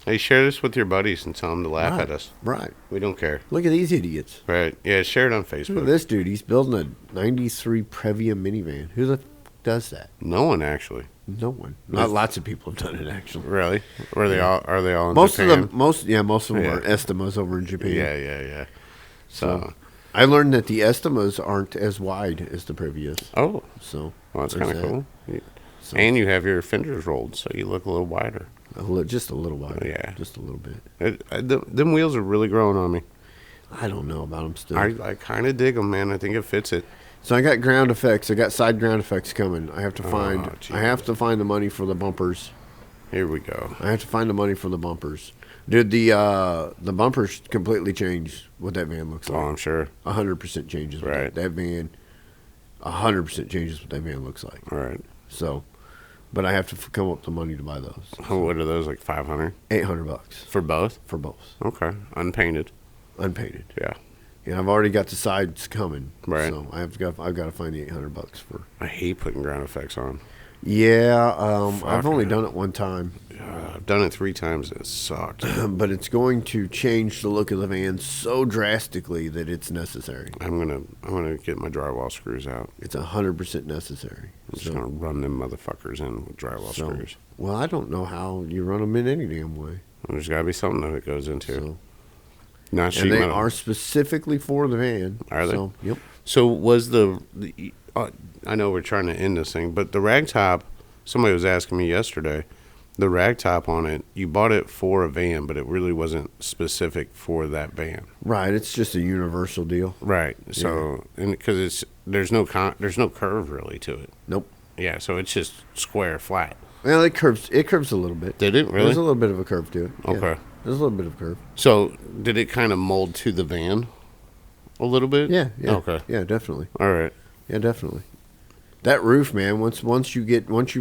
Hey, share this with your buddies and tell them to laugh at us. Right. We don't care. Look at these idiots. Right. Yeah, share it on Look Facebook. at this dude. He's building a 93 Previa minivan. Who the f does that? No one, actually. No one. Not lots of people have done it, actually. Really? Are they all in Most Japan? of them, most of them are Estimas over in Japan. Yeah. So I learned that the Estimas aren't as wide as the Previas. oh, So well, that's there's kind of cool. So- And you have your fenders rolled, so you look a little wider. just a little wider. Yeah. Just a little bit. Them wheels are really growing on me. I don't know about them still. I kind of dig them, man. I think it fits it. So I got ground effects. I got side ground effects coming. I have to find. Jesus. I have to find the money for the bumpers. Here we go. I have to find the money for the bumpers. Dude, the bumpers completely changed what that van looks Oh, like. I'm sure. 100% changes. What Right. that van. 100% changes what that van looks like. All right. So, but I have to come up with the money to buy those. What are those, like 500 $800 for both? for both, Okay. Unpainted. unpainted. Yeah. And I've already got the sides coming. Right. So I've got to find the $800 for. I hate putting ground effects on. Yeah, I've Fuck only it. done it one time. I've done it 3 times. And it sucked. But it's going to change the look of the van so drastically that it's necessary. I'm gonna get my drywall screws out. It's 100% necessary. I'm just gonna run them motherfuckers in with drywall screws. Well, I don't know how you run them in any damn way. There's gotta be something that it goes into. So, Not sheet and they metal. are specifically for the van. Are they? So, yep. So was I know we're trying to end this thing, but the rag top. Somebody was asking me yesterday. The rag top on it, you bought it for a van, but it really wasn't specific for that van. Right. It's just a universal deal. Right. So, and because there's no curve really to it. Nope. Yeah. So it's just square, flat. Well, it curves a little bit. Did it really? There's a little bit of a curve to it. Yeah. Okay. There's a little bit of a curve. So did it kind of mold to the van a little bit? Yeah. Okay. Yeah, definitely. All right. Yeah, definitely. That roof, man. Once you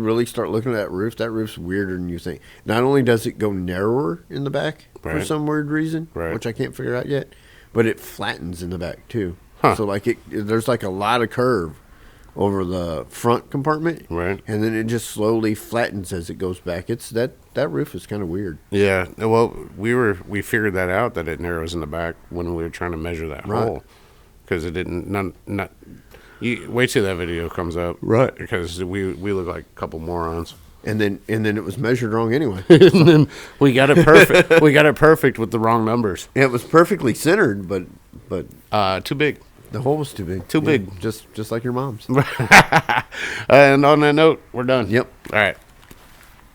really start looking at that roof's weirder than you think. Not only does it go narrower in the back for Right. some weird reason, Right. which I can't figure out yet, but it flattens in the back too. Huh. So like there's like a lot of curve over the front compartment, Right. and then it just slowly flattens as it goes back. It's that roof is kind of weird. Yeah. Well, we figured that out that it narrows in the back when we were trying to measure that Right. hole because it didn't. Not. You wait till that video comes up, Right. Because we look like a couple morons. And then it was measured wrong anyway. And then we got it perfect. We got it perfect with the wrong numbers. It was perfectly centered, but Too big. the hole was too big. Too big. Just like your mom's. And on that note, we're done. Yep. All right.